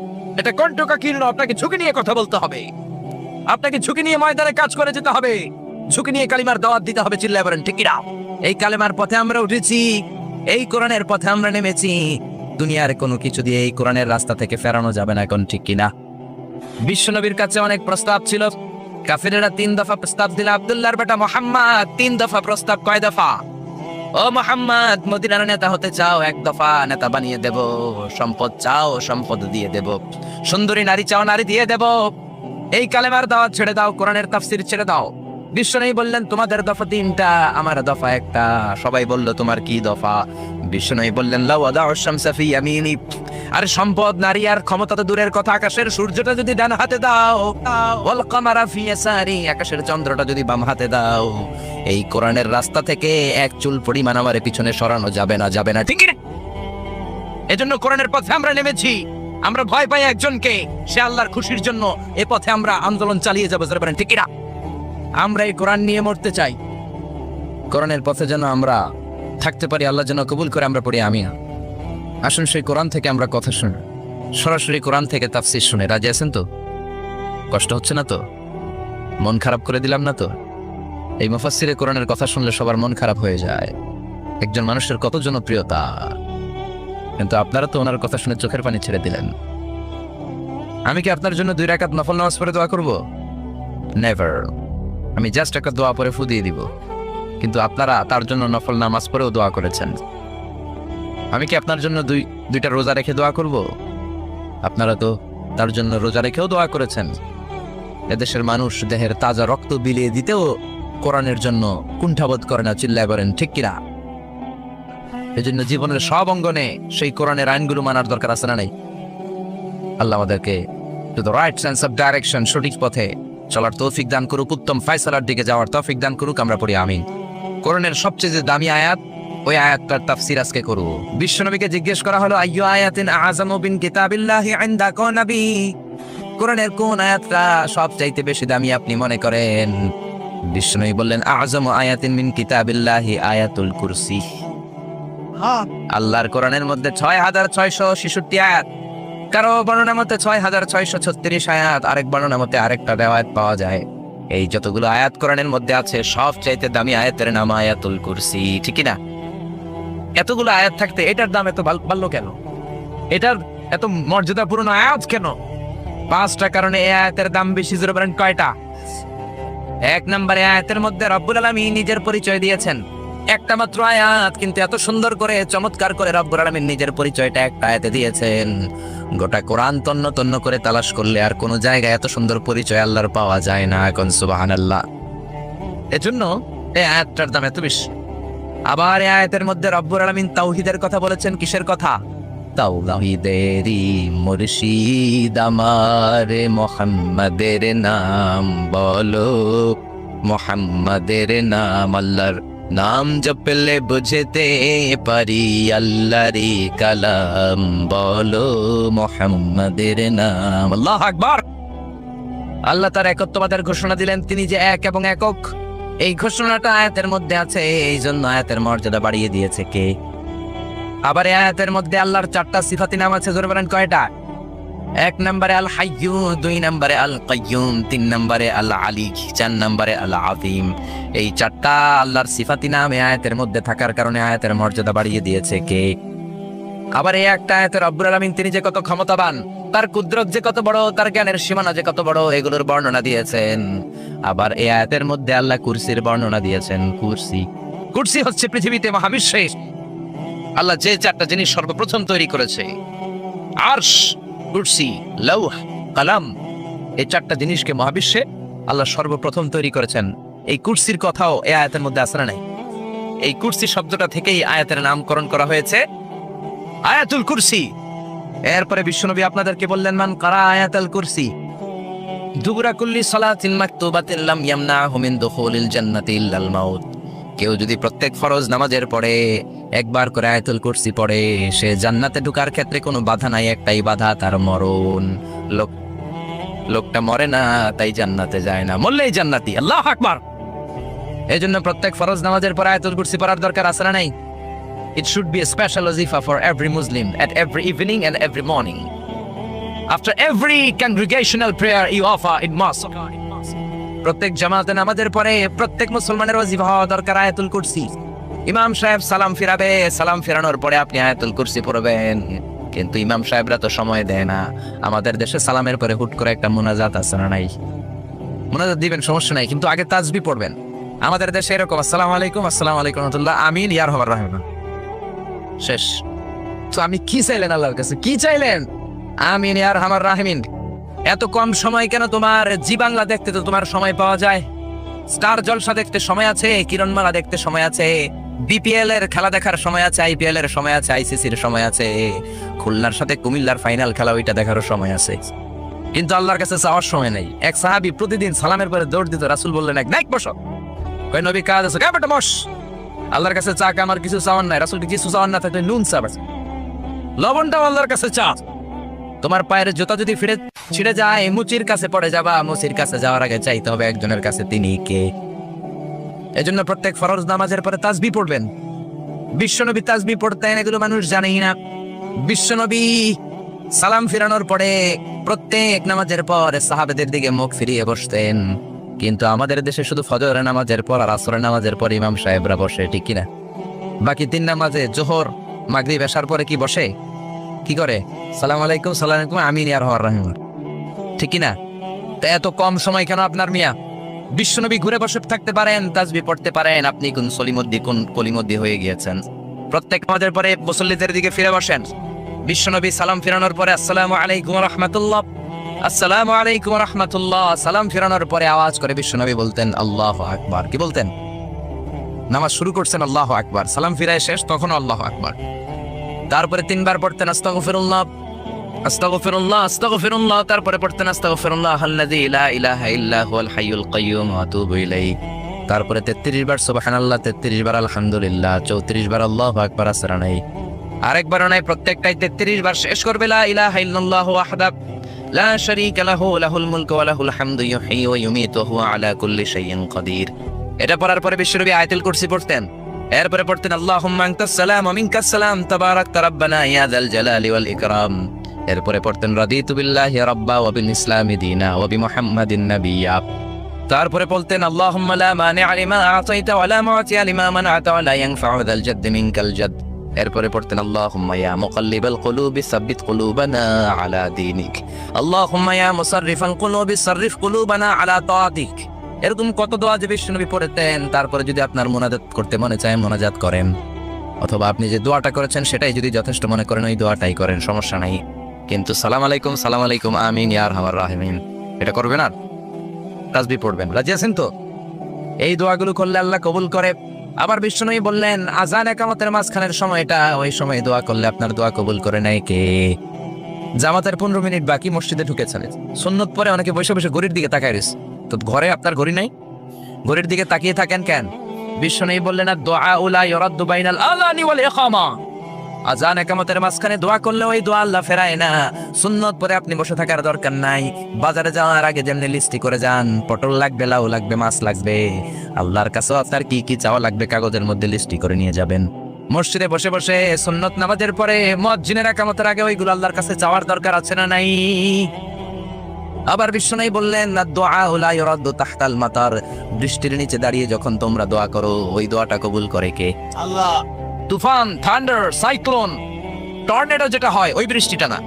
এটা কণ্টকাকীর্ণ। আপনাকে ঝুঁকি নিয়ে কথা বলতে হবে, আপনাকে ঝুঁকি নিয়ে ময়দানে কাজ করে যেতে হবে, ঝুঁকি নিয়ে কালিমার দাওয়াত দিতে হবে। চিল্লায় বলেন ঠিক না? এই কালিমার পথে আমরা উঠেছি, এই কোরআনের পথে আমরা নেমেছি। দুনিয়ার কোনো কিছু দিয়ে এই কোরআনের রাস্তা থেকে ফেরানো যাবে না। এখন ঠিক কিনা? বিশ্বনবীর কাছে অনেক প্রস্তাব ছিল, কাফিরেরা 3 দফা প্রস্তাব দিল। আব্দুল্লাহর বেটা মুহাম্মদ 3 দফা প্রস্তাব। কয় দফা? ও মুহাম্মদ, মদিনার নেতা হতে চাও? 1 দফা, নেতা বানিয়ে দেব। সম্পদ চাও? সম্পদ দিয়ে দেব। সুন্দরী নারী চাও? নারী দিয়ে দেব। এই কালেমার দাওয়াত ছেড়ে দাও, কোরআনের তাফসীর ছেড়ে দাও। বিশ্বনবী বললেন তোমাদের দফা 3টা, আমার দফা 1টা। সবাই বলল তোমার কি দফা? বিশ্বনবী বললেন লাউ আদাউ শামসা ফি ইয়ামিনি, আর সম্পদ, নারী আর ক্ষমতা তো দূরের কথা, আকাশের সূর্যটা যদি ডান হাতে দাও, ওয়াল কামারা ফি ইয়াসারি, আকাশের চন্দ্রটা যদি বাম হাতে দাও, এই কোরআনের রাস্তা থেকে এক চুল পরিমাণ আমার পিছনে সরানো যাবে না, যাবে না। ঠিক না? এজন্য কোরআনের পথে আমরা নেমেছি। আমরা ভয় পাই একজনকে, সে আল্লাহর খুশির জন্য এ পথে আমরা আন্দোলন চালিয়ে যাবো। যারা বলেন ঠিক না, আমরা এই কোরআন নিয়ে মরতে চাই। কোরআনের পথে যেন আমরা থাকতে পারি, আল্লাহ যেন কবুল করে আমরা পড়ি আমিন। আসুন সেই কোরআন থেকে আমরা কথা শুনি, সরাসরি কোরআন থেকে তাফসীর শুনে। রাজি আছেন তো? কষ্ট হচ্ছে না তো? মন খারাপ করে দিলাম না তো? এই মুফাসসিরে কোরআনের কথা শুনলে সবার মন খারাপ হয়ে যায়। একজন মানুষের কত জনপ্রিয়তা, কিন্তু আপনারা তো ওনার কথা শুনে চোখের পানি ছেড়ে দিলেন। আমি কি আপনার জন্য 2 রাকাত নফল নামাজ পড়ে দোয়া করব? নেভার। আমি জাস্ট একটা দোয়া পরে ফু দিয়ে দিব, কিন্তু আপনারা তার জন্য নফল নামাজ পড়েও দোয়া করেছেন। আমি কি আপনার জন্য দুইটা রোজা রেখে দোয়া করব? আপনারা তো তার জন্য রোজা রেখেও দোয়া করেছেন। এদেশের মানুষ দেহের তাজা রক্ত বিলিয়ে দিতেও কোরআনের জন্য কুণ্ঠাবোধ করে না, চিল্লায় বলেন ঠিক কিনা? এই জন্য জীবনের সব অঙ্গনে সেই কোরআনের আইনগুলো মানার দরকার আছে না নাই? আল্লাহ আমাদেরকে to the right sense of direction, সঠিক পথে চলার তৌফিক দান করুক, উত্তম ফায়সালার দিকে যাওয়ার তৌফিক দান করুক। আমরা পড়ি আমিন। কোরআনের সবচেয়ে যে দামি আয়াত, ওই আয়াতটার তাফসীর আজকে করব। বিশ্বনবীকে জিজ্ঞেস করা হলো, আইয়ু আয়াতিন আযামু মিন কিতাবিল্লাহি ইনদাকা নবী, কোরআনের কোন আয়াতটা সবচাইতে বেশি দামি আপনি মনে করেন? বিশ্বনবী বললেন, আযামু আয়াতিন মিন কিতাবিল্লাহি আয়াতুল কুরসি। আল্লাহর কোরআনের মধ্যে 6666 আয়াত, কারো বর্ণনা মতে 6636 আয়াত, আরেক বর্ণনা মতে আরেকটা রিওয়ায়াত পাওয়া যায়। এই যতগুলো আয়াত কোরআনের মধ্যে আছে, সবচাইতে দামি আয়াতের নাম আয়াতুল কুরসি, ঠিক না? এতগুলো আয়াত থাকতে এটার দাম এত বাড়লো কেন? এটার এত মর্যাদাপূর্ণ আয়াত কেন? 5টা কারণে এই আয়াতের দাম বেশি। জোরে বলেন কয়টা? 1 নম্বরে আয়াতের মধ্যে রব্বুল আলামিন নিজের পরিচয় দিয়েছেন। একটা মাত্র আয়াত, কিন্তু এত সুন্দর করে চমৎকার করে রব্বুল আলামিন নিজের পরিচয়টা একটা আয়াতে দিয়েছেন। গোটা কোরআন তন্ন তন্ন করে তালাশ করলে আর কোন জায়গায় এত সুন্দর পরিচয় আল্লাহর পাওয়া যায় না। এখন সুবহানাল্লাহ। এজন্য এই আয়াতটার দাম এত বেশি। আবার এই আয়াতের মধ্যে রব্বুল আলামিন তাওহীদের কথা বলেছেন। কিসের কথা? তাওহীদেরই মুর্শিদ আমার, মুহাম্মাদের নাম বলো, মুহাম্মাদের নাম। আল্লাহর নাম জপলে বুঝতে পারি আল্লাহরই কালাম, বলো মুহাম্মাদের নাম। আল্লাহু আকবার। আল্লাহ তার একত্ববাদের ঘোষণা দিলেন, তিনি যে এক এবং একক। এই ঘোষণাটা আয়াতের মধ্যে আছে, এই জন্য আয়াতের মর্যাদা বাড়িয়ে দিয়েছে কে? আবার এই আয়াতের মধ্যে আল্লাহর 4টা সিফাতি নাম আছে। জোরে বলেন কয়টা? 1 নম্বরে আল হাইয়্যু, 2 নম্বরে আল কাইয়্যুম, 3 নম্বরে আল আলী, 4 নম্বরে আল আযীম। এই 4টা আল্লাহর সিফাতি নাম এই আয়াতের মধ্যে থাকার কারণে আয়াতের মর্যাদা বাড়িয়ে দিয়েছে কে? আবার এই একটা আয়াতে রব্বুল আলামিন তিনি যে কত ক্ষমতাবান, তার কুদরত যে কত বড়, তার জ্ঞানের সীমানা যে কত বড়, এগুলোর বর্ণনা দিয়েছেন। আবার এই আয়াতের মধ্যে আল্লাহ কুরসির বর্ণনা দিয়েছেন। কুরসি হচ্ছে পৃথিবীতে মহাবিশ্বে আল্লাহ যে 4টা জিনিস সর্বপ্রথম তৈরি করেছে, আরশ, কুরসি, লৌহ, কলম। এই 4টা জিনিসকে মহাবিশ্বে আল্লাহ সর্বপ্রথম তৈরি করেছেন। এই কুরসির কথাও এই আয়াতের মধ্যে আছে না নাই? এই কুরসি শব্দটা থেকেই আয়াতের নামকরণ করা হয়েছে আয়াতুল কুরসি। এরপরে বিশ্বনবী আপনাদেরকে বললেন, মান কারা আয়াতুল কুরসি দুবুরা কুল্লি সালাতিন মাকতুবাতিন লাম ইয়ামনাহু মিন দুখুলিল জান্নাতি ইল্লাল মাউত। কেউ যদি প্রত্যেক ফরজ নামাজের পরে একবার করে আয়াতুল কুরসি পড়ে, সে জান্নাতে ঢোকার ক্ষেত্রে কোনো বাধা নাই, একটাই বাধা, তার মরণ। লোকটা মরে না, তাই জান্নাতে যায় না, মরলেই জান্নাতি। আল্লাহু আকবার। এজন্য প্রত্যেক ফরজ নামাজের পরে আয়াতুল কুরসি পড়ার দরকার আছে না নাই? It should be a special wazifa for every Muslim at every evening and every morning. After every congregational prayer you offer in mosque. প্রত্যেক জামাতে নামাজের পরে প্রত্যেক মুসলমানের ওয়াজিফা হওয়া দরকার আয়াতুল কুরসি। ইমাম সাহেব সালাম ফিরাবে, সালাম ফিরানোর পরে আপনি আয়াতুল কুরসি পড়বেন। কিন্তু ইমাম সাহেবরা তো সময় দেয় না। আমাদের দেশে সালামের পরে হুট করে একটা মুনাজাত আছে না নাই? মুনাজাত দিবেন, সমস্যা নাই, কিন্তু আগে তাসবিহ পড়বেন। আমাদের দেশে এরকম আসসালামু আলাইকুম, আসসালামু আলাইকুম রাহমাতুল্লাহ, আমিন, ইয়া রাহমান রাহিম, শেষ। তো আপনি কি চাইলেন আল্লাহর কাছে? কি চাইলেন? আমিন ইয়া রাহমান রাহিমিন। এত কম সময় কেন তোমার? জি বাংলা দেখতে তো তোমার সময় পাওয়া যায়, স্টার জলসা দেখতে সময় আছে, কিরণমালা দেখতে সময় আছে, বিপিএল এর খেলা দেখার সময় আছে, আইপিএল এর সময় আছে, আইসিসির সময় আছে, খুলনার সাথে কুমিল্লার ফাইনাল খেলা ওইটা দেখারও সময় আছে। কিন্তু আল্লাহর কাছে চাওয়ার সময় নেই। এক সাহাবী প্রতিদিন সালামের পরে দৌড় দিত, রাসূল বললেন, এক নাইক বসো। কই নবী কাজ আছে, বেটা বস। আল্লাহর কাছে চা, আমার কিছু চাওয়ার নাই। রাসূলকে কিছু চাওয়ার না থাকলে নুন চা, লবণটাও আল্লাহর কাছে চা। তোমার পায়ের জুতা যদি ছিঁড়ে যায়, মুচির কাছে পড়ে যাবা, মুচির কাছে যাওয়ার আগে চাইতে হবে একজনের কাছে, তিনি কে? এজন্য প্রত্যেক ফরজ নামাজের পরে তাসবিহ পড়বেন। বিশ্বনবী তাসবিহ পড়তেন, এগুলো মানুষ জানেই না। বিশ্বনবী সালাম ফিরানোর পরে প্রত্যেক নামাজের পর সাহাবেদের দিকে মুখ ফিরিয়ে বসতেন। কিন্তু আমাদের দেশে শুধু ফজরের নামাজের পর আর আসরের নামাজের পর ইমাম সাহেবরা বসে, ঠিক কিনা? বাকি তিন নামাজে জোহর, মাগরিব, এশার পরে কি বসে? কি করে? সালাম আলাইকুম, সালাম আলাইকুম, আমিন ইয়া রাহমার রাহিম, ঠিক কিনা? তা এত কম সময় কেন আপনার মিয়া? বিশ্বনবী ঘুরে বসে থাকতে পারেন, তাসবিহ পড়তে পারেন, আপনি কোন সলিমদ্দি কোন কলিমদ্দি হয়ে গিয়েছেন। প্রত্যেক নামাজের পরে মুসল্লিদের দিকে ফিরে বসেন। বিশ্বনবী সালাম ফিরানোর পরে আসসালামু আলাইকুম ওয়া রাহমাতুল্লাহ, আসসালামু আলাইকুম ওয়া রাহমাতুল্লাহ, সালাম ফিরানোর পরে আওয়াজ করে বিশ্বনবী বলতেন আল্লাহু আকবার। কি বলতেন? নামাজ শুরু করছেন আল্লাহু আকবার, সালাম ফিরায় শেষ তখন আল্লাহু আকবার। তারপরে তিনবার পড়তেন আস্তাগফিরুল্লাহ, আস্তাগফিরুল্লাহ, আস্তাগফিরুল্লাহ। তারপরে পড়তেন আস্তাগফিরুল্লাহ আল্লাযী লা ইলাহা ইল্লা হুয়াল হাইয়ুল কাইয়্যুম ওয়া আতুবু ইলাইহি। তারপরে 33 বার সুবহানাল্লাহ, 33 বার আলহামদুলিল্লাহ, 34 বার আল্লাহু আকবার। আসরা নাই, আরেকবারও নাই, প্রত্যেকটাই 33 বার শেষ করবে লা ইলাহা ইল্লাল্লাহু ওয়াহদাহু লা শারীকা লাহু লাহুল মুলকু ওয়া লাহুল হামদু ইউহয়ী ওয়া ইউমীতু ওয়া হুয়া আলা কুল্লি শাইইন কাদির। এটা পড়ার পরে বিশ্বনবী আয়াতুল কুরসি পড়তেন। এরপরে পড়তেন আল্লাহুম্মা আনতাস সালাম ওয়া মিনকাস সালাম তাবারাকতা রাব্বানা ইয়া যাল জালালি ওয়াল ইকরাম। এরপরে পড়তেন রাদিতু বিল্লাহি রাব্বা ওয়া বিল ইসলামি দীনা ওয়া বিমুহাম্মাদিন নাবিয়্যা। তারপরে বলতেন আল্লাহুম্মা লা মানি'a লিমা আ'তাইতা ওয়া লা মু'তিয়া লিমা মান'আতা ওয়া লা ইয়ানফা'ু যাল জাদ্দি মিনকাল জাদ। এরপরে পড়তেন আল্লাহুম্মা ইয়া মুকাল্লিবাল কুলুবি সাব্বিত কুলুবানা আলা দীনিক, আল্লাহুম্মা ইয়া মুসাররিফাল কুলুবি সাররিফ কুলুবানা আলা তাআতিক। এরকম কত দোয়া যে বিশ্বনবী পড়তেন। তারপরে যদি আপনার মুনাজাত করতে মনে চায় মুনাজাত করেন, অথবা আপনি যে দোয়াটা করেছেন সেটাই যদি যথেষ্ট মনে করেন ওই দোয়াটাই করেন, সমস্যা নাই। কিন্তু সালাম আলাইকুম, আমিন ইয়া আরহামার রাহিমিন এটা করবেন আর তাসবিহ পড়বেন। রাজি আছেন তো? এই দোয়াগুলো করলে আল্লাহ কবুল করে। আবার বিশ্বনবী বললেন আযান ইকামতের মাঝখানের সময়টা, ওই সময় দোয়া করলে আপনার দোয়া কবুল করে নেয় কে? জামাতের 15 মিনিট বাকি, মসজিদে ঢুকেছেন, সুন্নত পরে অনেকে বসে বসে ঘড়ির দিকে তাকায় রয়েছে। তো ঘরে আপনার ঘড়ি নাই, ঘড়ির দিকে তাকিয়ে থাকেন কেন? বিশ্বনবী বললেন দুআউ লা ইউরাদ্দু বাইনাল আযানি ওয়াল ইকামা, আযান ইকামতের মাঝখানে দোয়া করলে ওই দোয়া আল্লাহ ফেরায় না। সুন্নত পরে আপনি বসে থাকার দরকার নাই। বাজারে যাওয়ার আগে যেমনি লিস্টি করে যান, পটল লাগবে, লাউ লাগবে, মাছ লাগবে, আল্লাহর কাছেও আপনার কি কি চাওয়া লাগবে কাগজের মধ্যে লিস্টি করে নিয়ে যাবেন। মসজিদে বসে বসে সুন্নত নামাজের পরে মুয়াজ্জিনের ইকামতের আগে ওইগুলো আল্লাহর কাছে চাওয়ার দরকার আছে না নাই? আবার বিশ্বনবী বললেন দুআউ লা ইউরাদ্দু তাহতাল মাতার, বৃষ্টির নিচে দাঁড়িয়ে যখন তোমরা দোয়া করো ওই দোয়াটা কবুল করে কে? আল্লাহ। তুফান, থান্ডার, সাইক্লোন, টর্নেডো যেটা হয় ওই বৃষ্টিটা না,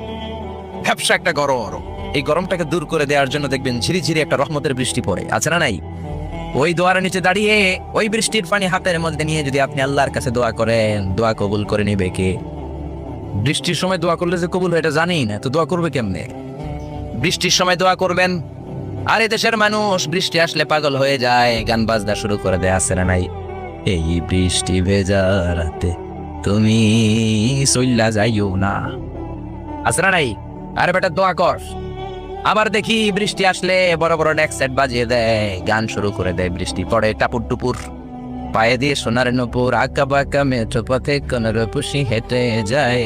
ভ্যাপসা একটা গরম, এই গরমটাকে দূর করে দেওয়ার জন্য দেখবেন ঝিরিঝিরি একটা রহমতের বৃষ্টি পড়ে, আছে না নাই? ওই দোয়ার নিচে দাঁড়িয়ে ওই বৃষ্টির পানি হাতের মধ্যে নিয়ে যদি আপনি আল্লাহর কাছে দোয়া করেন, দোয়া কবুল করে নিবে কে? বৃষ্টির সময় দোয়া করলে যে কবুল হয় এটা জানি না, তো দোয়া করবে কেমনে? বৃষ্টির সময় দোয়া করবেন। আর এই দেশের মানুষ বৃষ্টি আসলে পাগল হয়ে যায়, গান বাজনা শুরু করে দেয়, আছে না নাই? এই বৃষ্টি ভেজা রাতে তুমি চইল্লা যাইও না, আছে না নাই? আরে বেটা দোয়া কর। আবার দেখি বৃষ্টি আসলে বড় বড় ডেক সেট বাজিয়ে দেয়, গান শুরু করে দেয়, বৃষ্টি পড়ে টাপুর টুপুর, পায়ে দিয়ে সোনার নপুর, আঁকা বাঁকা মেঠো পথে কোন রূপসী হেঁটে যায়।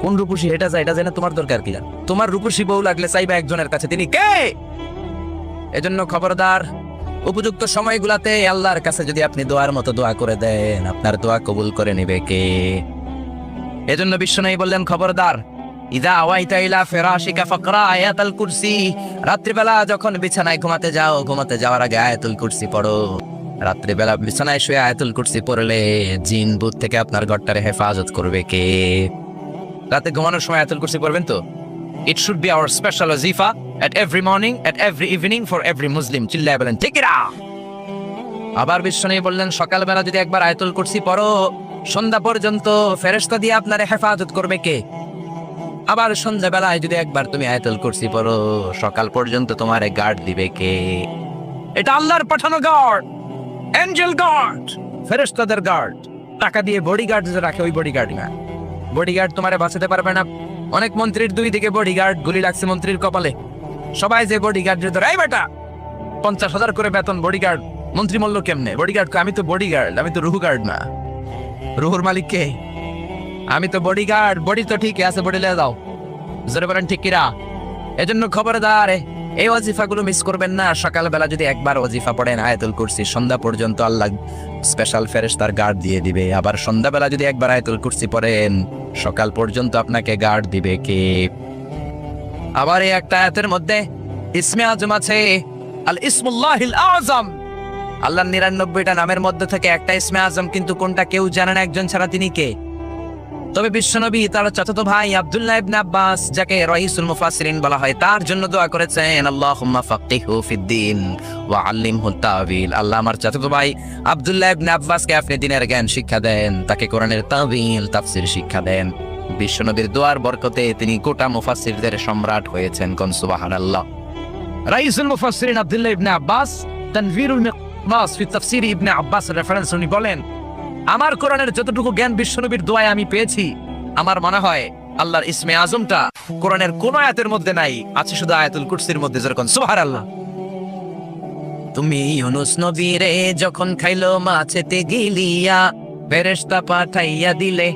কোন রূপসী হেঁটে যায় এটা জানা তোমার দরকার কি? তোমার রূপসী বউ লাগলে চাইবা একজনের কাছে, তিনি কে? এজন্য খবরদার, উপযুক্ত সময়গুলাতে আল্লাহর কাছে যদি আপনি দোয়ার মতো দোয়া করে দেন, আপনার দোয়া কবুল করে নিবে কে? এজন্য বিশ্বনবী বললেন খবরদার, ইযা আওয়াইতা ইলা ফিরাশিকা ফাকরা আয়াতুল কুরসি, রাত্রিবেলা যখন বিছানায় ঘুমাতে যাও, ঘুমাতে যাওয়ার আগে আয়াতুল কুরসি পড়ো। রাত্রিবেলা বিছানায় শুয়ে আয়াতুল কুরসি পড়লে জিন ভূত থেকে আপনার ঘরটারে হেফাজত করবে কে? রাতে ঘুমানোর সময় আয়াতুল কুরসি পড়বেন তো? It should be our special wazifa at every morning, at every evening for every Muslim. চিল্লায় বলেন ঠিক না? আবার বিশ্বনবী বললেন সকালবেলা যদি একবার আয়াতুল কুরসি পড়ো, সন্ধ্যা পর্যন্ত ফেরেশতা দিয়ে আপনার হেফাজত করবে কে? আবার সন্ধ্যাবেলায় যদি একবার তুমি আয়াতুল কুরসি পড়ো, সকাল পর্যন্ত তোমার গার্ড দিবে কে? এটা আল্লাহর পাঠানো গার্ড, এঞ্জেল গার্ড, ফেরেশতাদের গার্ড। টাকা দিয়ে বডিগার্ড যে রাখে ওই বডিগার্ড না। বডিগার্ড তোমারে বাঁচাতে পারবে না। অনেক মন্ত্রীর 2 দিকে বডিগার্ড, গুলি লাগছে মন্ত্রীর কপালে, সবাই যে বডিগার্ড ধরে, এই বেটা 50,000 করে বেতন বডিগার্ড, মন্ত্রী মূল্য কেমনে? বডিগার্ড, আমি তো বডিগার্ড, আমি তো রুহু গার্ড না। রুহুর মালিক কে? আমি তো বডিগার্ড। বডি তো ঠিক আছে, বডি লে দাও, জোরে বলেন ঠিক কিনা? এজন্য খবরদার এই ওয়াজিফাগুলো মিস করবেন না। সকালবেলা যদি একবার ওয়াজিফা পড়েন আয়াতুল কুরসি, সন্ধ্যা পর্যন্ত আল্লাহ স্পেশাল ফেরেশতার গার্ড দিয়ে দিবে। আবার সন্ধ্যাবেলা যদি একবার আয়াতুল কুরসি পড়েন সকাল পর্যন্ত আপনাকে গার্ড দিবে কে? আবার এই একটা আয়াতের মধ্যে ইসমে আজম আছে, আল ইসমুল্লাহিল আযম। আল্লাহর ৯৯টা নামের মধ্যে থেকে একটা ইসমে আজম, কিন্তু কোনটা কেউ জানে না একজন ছাড়া, তিনি কে? তবে বিশ্বনবী তার চাচাতো ভাই আব্দুল্লাহ ইবনে আব্বাস, যাকে রাইসুল মুফাসসিরিন বলা হয়, তার জন্য দোয়া করেছেন, আল্লাহুম্মা ফাক্কিহু ফিদ্দীন ওয়া আল্লিমহু তা'ওয়িল। আল্লাহ আমার চাচাতো ভাই আব্দুল্লাহ ইবনে আব্বাসকে আপনি দ্বীনের জ্ঞান শিক্ষা দেন, তাকে কোরআনের তা'ওয়িল তাফসীর শিক্ষা দেন। বিশ্বনবীর দোয়ার বরকতে তিনি গোটা মুফাসসিরদের সম্রাট হয়েছেন। কোন সুবহানাল্লাহ। রাইসুল মুফাসসিরিন আব্দুল্লাহ ইবনে আব্বাস তানভীরুল মিকবাস ফি তাফসীর ইবনে আব্বাস রেফারেন্স উনি বলেন, আমার কোরআনের যতটুকু জ্ঞান বিশ্বনবীর দোয়ায় আমি পেয়েছি, আমার মনে হয় আল্লাহর ইসমে আজমটা কোরআনের কোন আয়াতের মধ্যে নাই, আছে শুধু আয়াতুল কুরসির মধ্যে। যেরকম সুবহানাল্লাহ। তুমি ইউনুস নবীরে যখন খাইলো মাছেতে গিলিয়া, ফেরেশতা পাঠাইয়া দিলে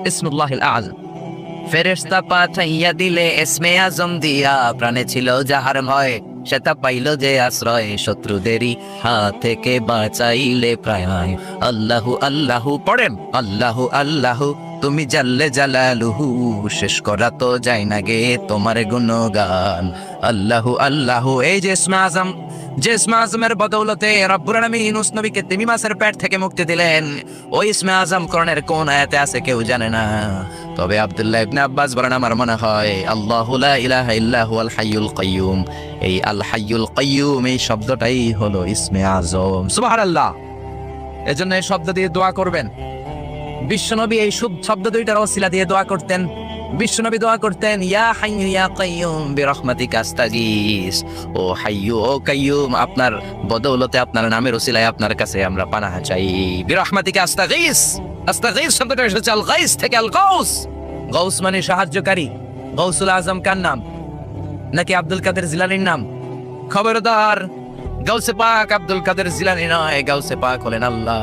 ইসমুল্লাহিল আযম, ফেরেশতা পাঠাইয়া দিলে ইসমে আজম দিয়া, প্রাণে ছিল যাহার ভয় সেটা পাইল যে আশ্রয়, শত্রুদেরই হাত থেকে বাঁচাইলে প্রায়। আল্লাহু আল্লাহু পড়েন, আল্লাহু আল্লাহু তুমি জাল্লে জালালুহু, শেষ করা তো যায় না গে তোমার গুণগান। আল্লাহু আল্লাহু, এই যে ইসমে আজম, যে ইসমে আজমের বদৌলতে রব্বুল আলামিন ইউনুস নবীকে তিমি মাছের পেট থেকে মুক্তি দিলেন, ওই ইসমে আজম কোরআনের কোন আয়াতে আছে কেউ জানে না। তবে আব্দুল্লাহ ইবনে আব্বাস বলেন, আমার মনে হয় আল্লাহু লা ইলাহা ইল্লা হুয়াল হাইয়ুল কাইয়ুম, এই আল হাইয়ুল কাইয়ুম এই শব্দটাই হলো ইসমে আজম। সুবহানাল্লাহ। এজন্য এই শব্দ দিয়ে দোয়া করবেন। বিশ্বনবী এই শব্দ দুইটার ওসিলা দিয়ে দোয়া করতেন। বিশ্বনবী দোয়া করতেন, ইয়া হাইয়ু ইয়া কাইয়ুম বিরহমাতিকা আস্তাগীস, ও হাইয়ু ও কাইয়ুম, আপনার বদৌলতে আপনার নামের ওসিলায় আপনার কাছে আমরা পানাহ চাই। বিরহমাতিকা আস্তাগীস, আস্তাগীস শব্দটা এসেছে আল গাইস থেকে, আল গাউস। গাউস মানে সাহায্যকারী। গাউসুল আজম কার নাম? নাকি আব্দুল কাদের জিলানীর নাম? খবরদার, গাউসে পাক আব্দুল কাদের জিলানী নয়, গাউসে পাক হলেন আল্লাহ।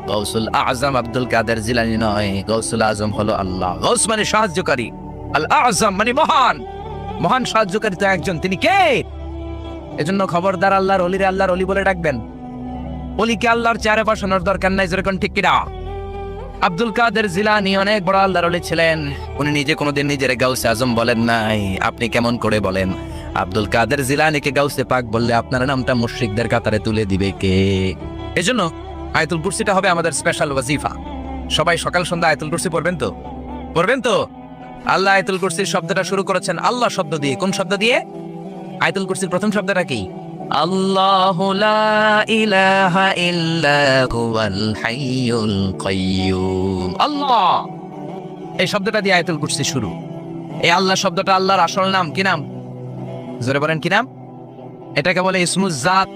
গাউসুল আজম আব্দুল কাদের জিলানী নয়, গাউসুল আজম হলো আল্লাহ। গাউস মানে সাহায্যকারী, আল আজম মানে মহান। মহান সাহায্যকারী তো একজন, তিনি কে? এজন্য খবরদার, আল্লাহর ওলিরে আল্লাহর ওলি বলে ডাকবেন। ওলিকে আল্লাহর চেহারা বসানোর দরকার নাই। যেরকম ঠিক কিনা? আব্দুল কাদের জিলানী অনেক বড় আল্লাহর ওলি ছিলেন, উনি নিজে কোনোদিন নিজের গাউসে আজম বলেন নাই। আপনি কেমন করে বলেন? আব্দুল কাদের জিলানীকে গাউসে পাক বললে আপনার নামটা মুশরিকদের কাতারে তুলে দিবে কে? এজন্য আয়াতুল কুরসিটা হবে আমাদের স্পেশাল ওয়াজিফা। সবাই সকাল সন্ধ্যা আয়াতুল কুরসি পড়বেন তো? পড়বেন তো? আল্লাহ আয়াতুল কুরসির শব্দটা শুরু করেছেন আল্লাহ শব্দ দিয়ে। কোন শব্দ দিয়ে? আয়াতুল কুরসির প্রথম শব্দটা কি? আল্লাহু লা ইলাহা ইল্লা হুয়াল হাইয়ুল কাইয়ুম। আল্লাহ, এই শব্দটা দিয়ে আয়াতুল কুরসি শুরু। এই আল্লাহ শব্দটা আল্লাহর আসল নাম। কি নাম? জোরে বলেন, কি নাম? এটাকে বলে ইসমুজ জাত।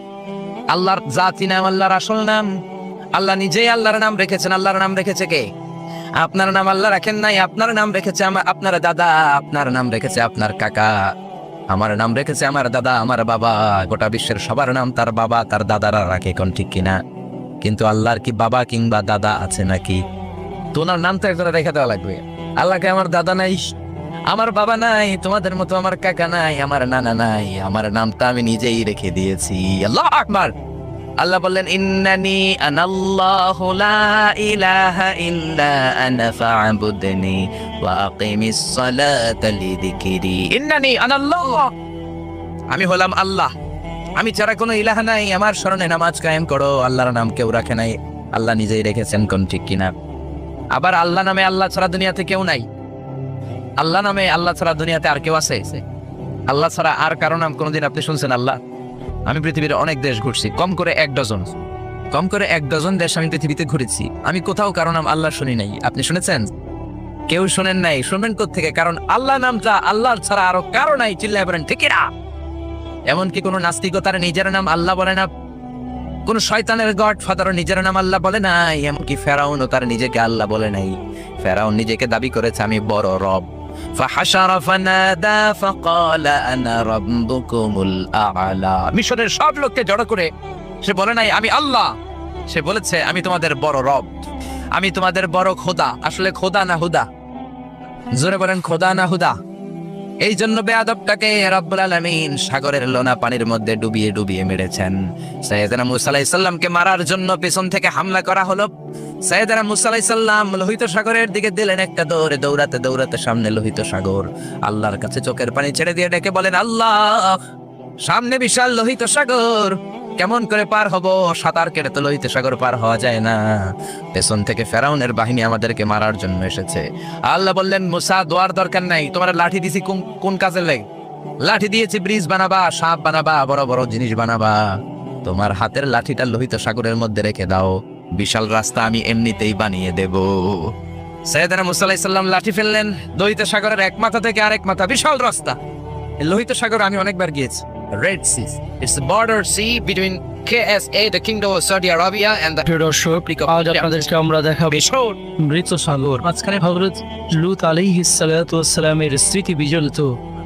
আল্লাহর জাতি নাম, আল্লাহর আসল নাম। আল্লাহ নিজেই আল্লাহর নাম রেখেছেন। আল্লাহর নাম রেখেছে কে? আপনার নাম আল্লাহ রাখেন নাই, আপনার নাম রেখেছে আপনার দাদা, আপনার নাম রেখেছে আপনার কাকা, আমার নাম রেখেছে আমার দাদা, আমার বাবা। গোটা বিশ্বের সবার নাম তার বাবা তার দাদারা রাখে। কোন ঠিক কিনা? কিন্তু আল্লাহর কি বাবা কিংবা দাদা আছে নাকি? তোমার নাম তো একজনে রেখে দেওয়া লাগবে। আল্লাহকে আমার দাদা নাই, আমার বাবা নাই, তোমাদের মতো আমার কাকা নাই, আমার নানা নাই, আমার নামটা আমি নিজেই রেখে দিয়েছি। আল্লাহু আকবার। আল্লাহ বললেন, ইন্নানি আনাল্লাহু লা ইলাহা ইল্লা আনা ফা'বুদনি ওয়া আকিমিস সালাতা লিযিকরি। ইন্নানি আনাল্লাহ, আমি হলাম আল্লাহ, আমি ছাড়া কোনো ইলাহ নাই, আমার শরণে নামাজ কায়েম করো। আল্লাহর নাম কেউ রাখে নাই, আল্লাহ নিজেই রেখেছেন। কোন ঠিক কিনা? আবার আল্লাহ নামে আল্লাহ ছাড়া দুনিয়াতে কেউ নাই। আল্লাহ নামে আল্লাহ ছাড়া দুনিয়াতে আর কেউ আছে? আল্লাহ ছাড়া আর কারো নাম কোনোদিন আপনি শুনছেন? আল্লাহ। আমি পৃথিবীর অনেক দেশ ঘুরছি, কম করে এক ডজন দেশ আমি পৃথিবীতে ঘুরেছি। আমি কোথাও কারো নাম আল্লাহ শুনি নাই। আপনি শুনেছেন? কেউ শোনেন নাই। শুনবেন কোত্থেকে? কারণ আল্লাহ নামটা আল্লাহ ছাড়া আরো কারো নাই। চিল্লায় বলেন ঠিক না? এমনকি কোন নাস্তিকও তার নিজের নাম আল্লাহ বলে না, কোন শয়তানের গড ফাদারও নিজের নাম আল্লাহ বলে নাই, এমনকি ফেরাউনও তার নিজেকে আল্লাহ বলে নাই। ফেরাউন নিজেকে দাবি করেছে আমি বড় রব। ফাহাশারা ফানাদা ফাকালা আনা রাব্বুকুমুল আ'লা। মিশরের সব লোককে জড়ো করে সে বলে নাই আমি আল্লাহ, সে বলেছে আমি তোমাদের বড় রব, আমি তোমাদের বড় খোদা। আসলে খোদা না হুদা? জোরে বলেন, খোদা না হুদা? এই জন্য বেয়াদবটাকে রব্বুল আলামিন সাগরের লোনা পানির মধ্যে ডুবিয়ে ডুবিয়ে মেরেছেন। সাইয়েদনা মুসা আলাইহিস সালামকে মারার জন্য পেছন থেকে হামলা করা হলো। সাইয়েদনা মুসা আলাইহিস সালাম লোহিত সাগরের দিকে দিলেন একটা দৌড়ে, দৌড়াতে দৌড়াতে সামনে লোহিত সাগর। আল্লাহর কাছে চোখের পানি ছেড়ে দিয়ে ডেকে বলেন, আল্লাহ সামনে বিশাল লোহিত সাগর, কেমন করে পার হব? সাঁতার কেটে তো লোহিত সাগর পার হওয়া যায় না। পেছন থেকে ফেরাউনের বাহিনী আমাদেরকে মারার জন্য এসেছে। আল্লাহ বললেন, মুসা দোয়ার দরকার নাই, তোমার লাঠি দিছি কোন কাজে লাগে? লাঠি দিয়েছি ব্রিজ বানাবা, সাপ বানাবা, বড় বড় জিনিস বানাবা। তোমার হাতের লাঠিটা লোহিত সাগরের মধ্যে রেখে দাও, বিশাল রাস্তা আমি এমনিতেই বানিয়ে দেব। সাইয়েদনা মুসা আলাইহিস সালাম লাঠি ফেললেন, লোহিত সাগরের এক মাথা থেকে আরেক মাথা বিশাল রাস্তা। এই লোহিত সাগর আমি অনেকবার গিয়েছি। Red Sea. It's the border sea between KSA, the Kingdom of Saudi Arabia, and the দর্শক, আজ আপনাদেরকে আমরা দেখাবো মৃত সাগর। মাঝখানে হযরত লূত আলাইহিস সালাতু ওয়াস সালামের স্মৃতি বিজড়িত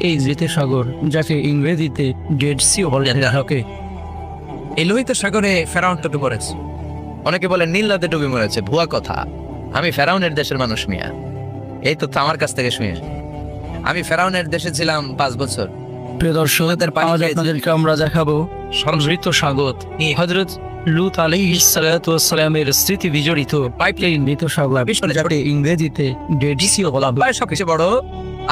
এই মৃত সাগর, যাকে ইংরেজিতে ডেড সি বলে থাকে। এই লোহিত সাগরে ফেরাউন ডুবে মরেছে। অনেকে বলে নীল নদে ডুবে মরেছে, ভুয়া কথা। আমি ফেরাউনের দেশের মানুষ মিয়া, এই তথ্য আমার কাছ থেকে শুনে। আমি ফেরাউনের দেশে ছিলাম 5 বছর। প্রিয় দর্শক, আজ আপনাদেরকে আমরা দেখাবো মৃত সাগর, হযরত লূত আলাইহিস সালাতু ওয়াস সালামের স্মৃতি বিজড়িত পাইপলাইন মৃত সাগর, যাকে ইংরেজিতে ডেড সি বলা হয়। সবচেয়ে বড়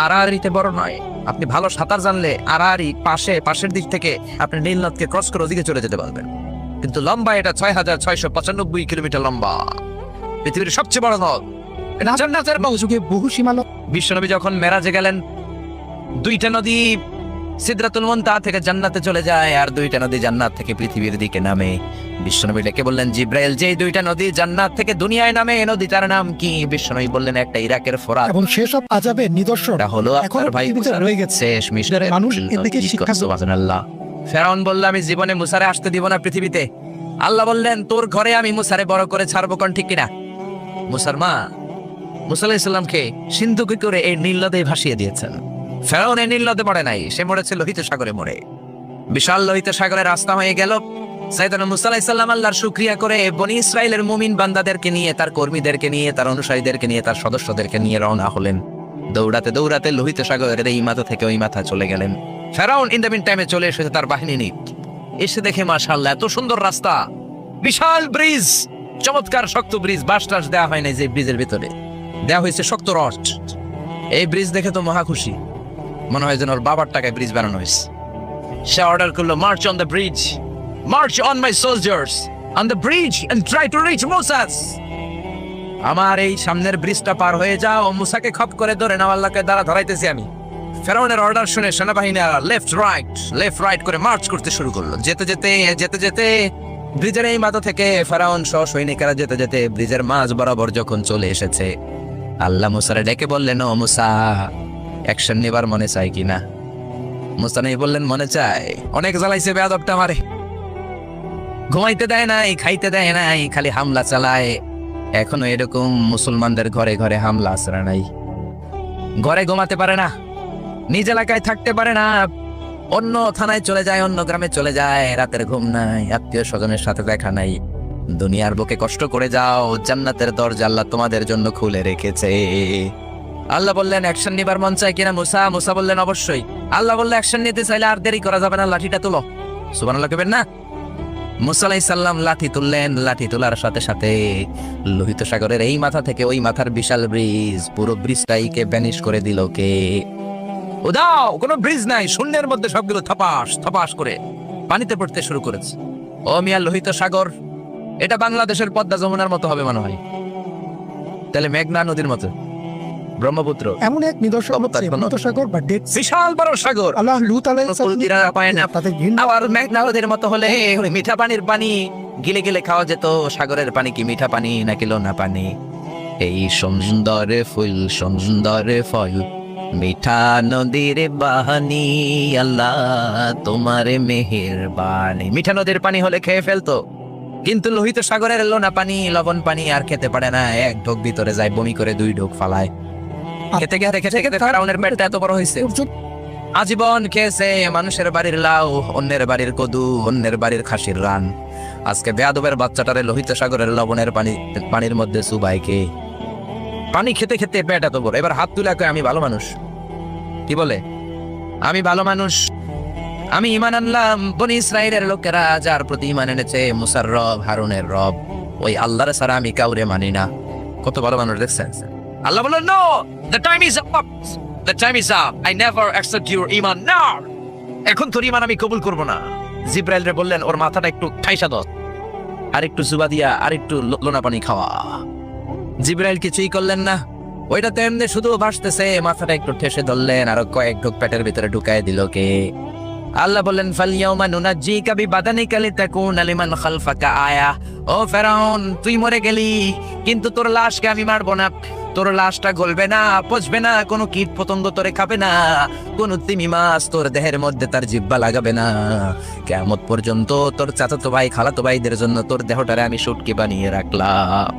আড়াআড়িতে বড় নয়। আপনি ভালো সাঁতার জানলে আড়াআড়ি পাশের দিক থেকে আপনি নীল নদকে ক্রস করে ওদিকে চলে যেতে পারবেন। কিন্তু লম্বা এটা 6695 কিলোমিটার লম্বা, পৃথিবীর সবচেয়ে বড় নদ। জান্নাতের যুগে বহু সীমানা। বিশ্বনবী যখন মেরাজে গেলেন, 2টা নদী সিদরাতুল মুনতাহা থেকে জান্নাতে চলে যায়, আর 2টা নদী জান্নাত থেকে পৃথিবীর দিকে নামে। বিশ্বনবী ডেকে বললেন, জিব্রাইল, যে 2টা নদী জান্নাত থেকে দুনিয়ায় নামে, এই নদীটার নাম কি? বিশ্বনবী বললেন, একটা ইরাকের ফোরাত, এবং সেসব আযাবের নিদর্শন এটা হলো আপনার ভাই রয়ে গেছে। শেষ মিশরের মানুষ এর থেকে শিক্ষা। সুবহানাল্লাহ। ফেরাউন বলল, আমি জীবনে মুসারে আসতে দিব না পৃথিবীতে। আল্লাহ বললেন, তোর ঘরে আমি মুসারে বড় করে ছাড়বো, কোন ঠিক কিনা? মুসার মা মুসা আলাইহিস সালামকে সিন্ধুকে করে এই নীল নদে ভাসিয়ে দিয়েছেন। ফেরাউন এই নীল নদে মরে নাই, সে মরেছে লোহিত সাগরে মরে। বিশাল লোহিত সাগরের রাস্তা হয়ে গেল। সাইয়েদনা মুসা আলাইহিস সালাম আল্লাহর শুকরিয়া করে বনি ইসরাইলের মুমিন বান্দাদেরকে নিয়ে, তার কর্মীদেরকে নিয়ে, তার অনুসারীদেরকে নিয়ে, তার সদস্যদেরকে নিয়ে রওনা হলেন। দৌড়াতে দৌড়াতে লোহিত সাগরের এই মাথা থেকে ওই মাথা চলে গেলেন। ফেরাউন ইন দ্য মিন টাইমে চলে এসেছে তার বাহিনী নিয়ে। এসে দেখে মাশাআল্লাহ এত সুন্দর রাস্তা, বিশাল ব্রিজ, চমৎকার শক্ত ব্রিজ, বাঁশ টাস দেওয়া হয় না, যে ব্রিজের ভিতরে দেওয়া হয়েছে শক্ত রড। এই ব্রিজ দেখে তো মহা খুশি, মনে হয় যেন ওর বাবার টাকায় ব্রিজ বানানো হয়েছে। সে অর্ডার করলো, march on the bridge, march on my soldiers on the bridge and try to reach Moses. আমার এই সামনের ব্রিজটা পার হয়ে যাও, মুসাকে খপ করে ধরে নাও, আল্লাহকে দ্বারা ধরাইতেছি আমি। ফেরাউনের অর্ডার শুনে সেনাবাহিনীরা লেফট রাইট করে মার্চ করতে শুরু করলো। যেতে যেতে ব্রিজের এই মাথা থেকে ফেরাউন সহ সৈনিকেরা যেতে যেতে ব্রিজের মাঝ বরাবর যখন চলে এসেছে, আল্লাহ মুসারে ডেকে বললেন, ও মুসা, অ্যাকশন নেবার মনে চাই কিনা? মুসা নেই বললেন, মনে চায়। অনেক জ্বালাইছে বেয়াদবটা আমারে, ঘুমাইতে দেয় নাই, খাইতে দেয় নাই, খালি হামলা চালায়। এখনো এরকম মুসলমানদের ঘরে ঘরে হামলা আসরা নাই। ঘরে ঘুমাতে পারে না, নিজ এলাকায় থাকতে পারে না, অন্য থানায় চলে যায়, অন্য গ্রামে চলে যায়, রাতের ঘুম নাই, আত্মীয় স্বজনের সাথে দেখা নাই। দুনিয়ার বুকে কষ্ট করে যাও, জান্নাতের দরজা আল্লাহ তোমাদের জন্য খুলে রেখেছে। আল্লাহ বললেন, অ্যাকশন নিবার মন চায় কিনা মুসা? মুসা বললেন, অবশ্যই। আল্লাহ বললেন, অ্যাকশন নিতে চাইলে আর দেরি করা যাবে না, লাঠিটা তুলো। সুবহানাল্লাহ কইবেন না? মুসা আলাইহিস সালাম লাঠি তুললেন। লাঠি তোলার সাথে সাথে লোহিত সাগরের এই মাথা থেকে ওই মাথার বিশাল ব্রিজ, পুরো ব্রিজটাইকে ভ্যানিশ করে দিল কে? উদাও, কোনো ব্রিজ নাই, শূন্যের মধ্যে সবগুলো থপাস করে পানিতে পড়তে শুরু করেছে। ও মিয়া, লোহিত সাগর এটা বাংলাদেশের পদ্মা যমুনার মতো হবে মনে হয়, তাহলে মেঘনা নদীর মতো, ব্রহ্মপুত্র এমন এক নিদর্শন হচ্ছে মৃত সাগর বা ডেড সি। বিশাল বড় সাগর। আল্লাহ লূত আলাইহিস সালাম তাদের ঘৃণা আবার মেঘনা নদীর মতো হলে মিঠা পানির পানি গিলে গিলে খাওয়া যেত। সাগরের পানি কি মিঠা পানি নাকি লোনা পানি? এই সুন্দর ফুল সুন্দর ফল, মিঠা নদীর বাহানি, আল্লাহ তোমার মেহেরবানি। মিঠা নদীর পানি হলে খেয়ে ফেলতো, কিন্তু লোহিত সাগরের লোনা পানি, লবণ পানি আর খেতে পারে না। এক ঢোক ভিতরে যায়, বমি করে 2 ঢোক ফালায়। খেতে খেতে ফেরাউনের পেটটা এত বড় হয়েছে, আজীবন খেয়েছে মানুষের বাড়ির লাউ, অন্যের বাড়ির কদু, অন্যের বাড়ির খাসির রান। আজকে বেয়াদবের বাচ্চাটারে লোহিত সাগরের লবণের পানির মধ্যে চুবাই কে? পানি খেতে খেতে পেট এত বড়। এবার হাত তুলে কয়, আমি ভালো মানুষ। কি বলে? আমি ভালো মানুষ, আমি ঈমান আনলাম বনি ইসরাইলের লোকেরা যার প্রতি ঈমান এনেছে, মুসার রব, হারুনের রব, ওই আল্লাহর ছাড়া আমি কাউরে মানি না। কত ভালো মানুষ দেখছেন? আল্লাহ বললেন, no, the time is up, the time is up, I never accept your ঈমান নাও। এখন তোর ঈমান আমি কবুল করব না। জিব্রাইল রে বললেন, ওর মাথাটা একটু ঠাইসা দাও, আর একটু জুবা দিয়া, আর একটু লোনা পানি খাওয়া। জিব্রাইল কিছুই করলেন না, ওইটা তো এমনি শুধু ভাসতেছে, মাথাটা একটু ঠেসে ধরলেন, আর কয়েক ঢোক পেটের ভিতরে ঢুকায় দিল কে? আল্লাহ বললেন, ফালইয়াউমা নুনাজ্জিকা বিবাদানিকা লিতাকুনা লিমান খালফাকা আয়া। ও ফেরাউন, তুই মরে গেলি, কিন্তু তোর লাশকে আমি মারবো না। তোর লাশটা গলবে না, পচবে না, কোনো কীট পতঙ্গ তোরে খাবে না, কোন তিমি মাছ তোর দেহের মধ্যে তার জিহ্বা লাগাবে না। কিয়ামত পর্যন্ত তোর চাচাতো ভাই, খালাতো ভাইদের জন্য তোর দেহটারে আমি শুটকি বানিয়ে রাখলাম।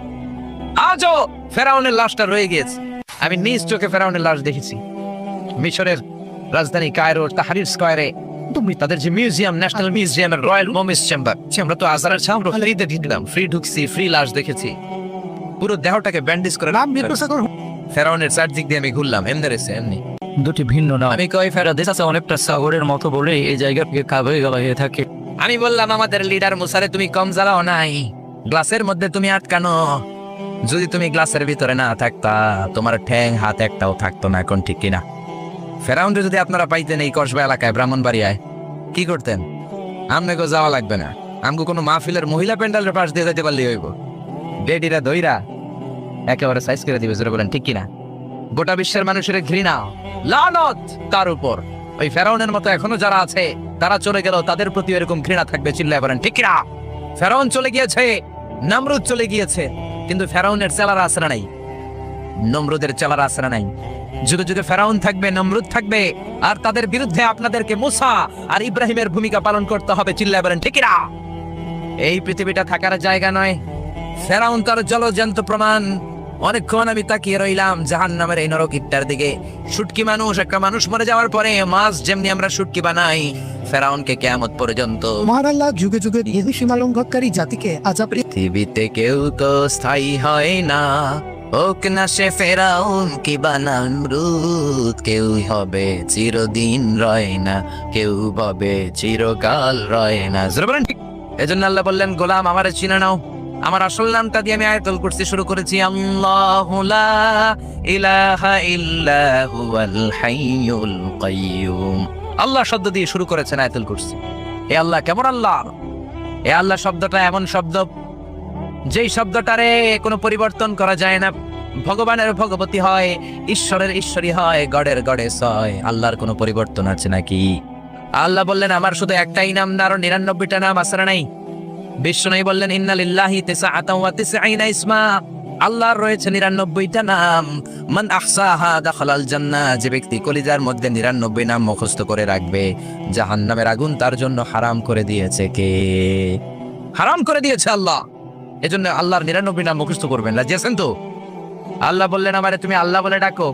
আজও ফেরাউনের লাশটা রয়ে গিয়েছে। আমি নিজ চোখে ফেরাউনের লাশ দেখেছি মিশরের রাজধানী কায়রোর তাহরির স্কয়ারে। তুমি তাদের যে মিউজিয়াম, ন্যাশনাল মিউজিয়ামের রয়্যাল মমিস চেম্বার, আমরা তো আজারের সামনে ফ্রিতে ঢুকলাম, ফ্রি ঢুকছি, ফ্রি লাশ দেখেছি। পুরো দেহটাকে ব্যান্ডেজ করে নাম নির্দেশকর ফেরাউনের চারদিক দিয়ে আমি ঘুরলাম, এমনি রেছে এমনি। দুটি ভিন্ন নাম। আমি কই দেশ আছে অনেকটা সাগরের মতো বলে এই জায়গা থেকে কাবে গেলা হয়ে থাকে। আমি বললাম, আমাদের লিডার মুসারে তুমি কম জ্বালাও নাই, গ্লাসের মধ্যে তুমি আটকানো। যদি তুমি গ্লাসের ভিতরে না থাকতা, তোমার ঠ্যাং হাত একটাও থাকতো না। এখন ঠিক কিনা? ফেরাউন্ডে যদি আপনারা পাইতেন এই কসবা এলাকায়, ব্রাহ্মণবাড়িয়ায়, কি করতেন? আমনেগো যাওয়া লাগবে না, আমগো কোনো মাহফিলের মহিলা প্যান্ডালের পাশ দিয়ে যাইতে পারলেই হইব। বেডিরা দইরা একেবারে সাইজ করে দিবে। জোরে বলেন ঠিক কিনা? গোটা বিশ্বের মানুষের ঘৃণা, লানত তার উপর। ওই ফেরাউনের মতো এখনো যারা আছে, তারা চলে গেল, তাদের প্রতি এরকম ঘৃণা থাকবে। চিল্লায় বলেন ঠিক কিনা? ফেরাউন চলে গিয়েছে, নমরুদ চলে গিয়েছে, কিন্তু ফেরাউনের চেলারা আসরা নাই, নমরুদের চেলারা আসরা নাই। যুগে যুগে ফেরাউন থাকবে, নমরুদ থাকবে, আর তাদের বিরুদ্ধে আপনাদেরকে মুসা আর ইব্রাহিমের ভূমিকা পালন করতে হবে। চিল্লায় বলেন ঠিক কিনা? এই পৃথিবীটা থাকার জায়গা নয়। ফেরাউন তার জলজ্যান্ত প্রমাণ। অনেকক্ষণ আমি তাকিয়ে রইলাম জাহান্নামের এই নরকিটটার দিকে। শুটকি মানুষ, একটা মানুষ মরে যাওয়ার পরে মাছ যেমনি আমরা শুটকি বানাই, ফেরাউনকে কিয়ামত পর্যন্ত মহান আল্লাহ যুগে যুগে নিজ সীমা লঙ্ঘনকারী জাতিকে আযাব পৃথিবীতে কেউ তো স্থায়ী হয় না, হোক না সে ফেরাউন কি নমরুদ, কেউ হবে চিরদিন রয় না, কেউ হবে চিরকাল রয় না। জোরে বলেন ঠিক। এজন্য আল্লাহ বললেন, গোলাম আমারে চিনে নাও। আমার আসল নামটা দিয়ে আমি আয়াতুল কুরসি শুরু করেছি। আল্লাহু লা ইলাহা ইল্লা হুয়াল হাইয়ুল কাইয়্যুম। আল্লাহ শব্দ দিয়ে শুরু করেছেন আয়াতুল কুরসি। এ আল্লাহ কেমন আল্লাহ? এ আল্লাহ শব্দটা এমন শব্দ, যেই শব্দটারে কোনো পরিবর্তন করা যায় না। ভগবানের ভগবতী হয়, ঈশ্বরের ঈশ্বরী হয়, গডের গডেস হয়। আল্লাহর কোনো পরিবর্তন আছে নাকি? আল্লাহ বললেন, আমার শুধু একটাই নাম না, আরো 99টা নাম আছে না নাই? বিষ্ণু বললেন, ইন্না লিল্লাহি তিসআতাও ওয়া তিসঈনা ইসমা। আল্লাহর রয়েছে 99টা নাম। মান আহসাহা দাখালাল জান্নাহ। যে ব্যক্তি কলিজার মধ্যে 99 নাম মুখস্থ করে রাখবে, জাহান্নামের আগুন তার জন্য হারাম করে দিয়েছে কে? হারাম করে দিয়েছে আল্লাহ। এজন্য আল্লাহর 99 নাম মুখস্থ করবেন। লাজিয়েছেন তো? আল্লাহ বললেন, আমারে তুমি আল্লাহ বলে ডাকো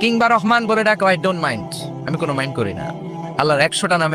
কিংবা রহমান বলে ডাকো, আই ডোন্ট মাইন্ড, আমি কোনো মাইন্ড করি না। আল্লাহর 100টা নামের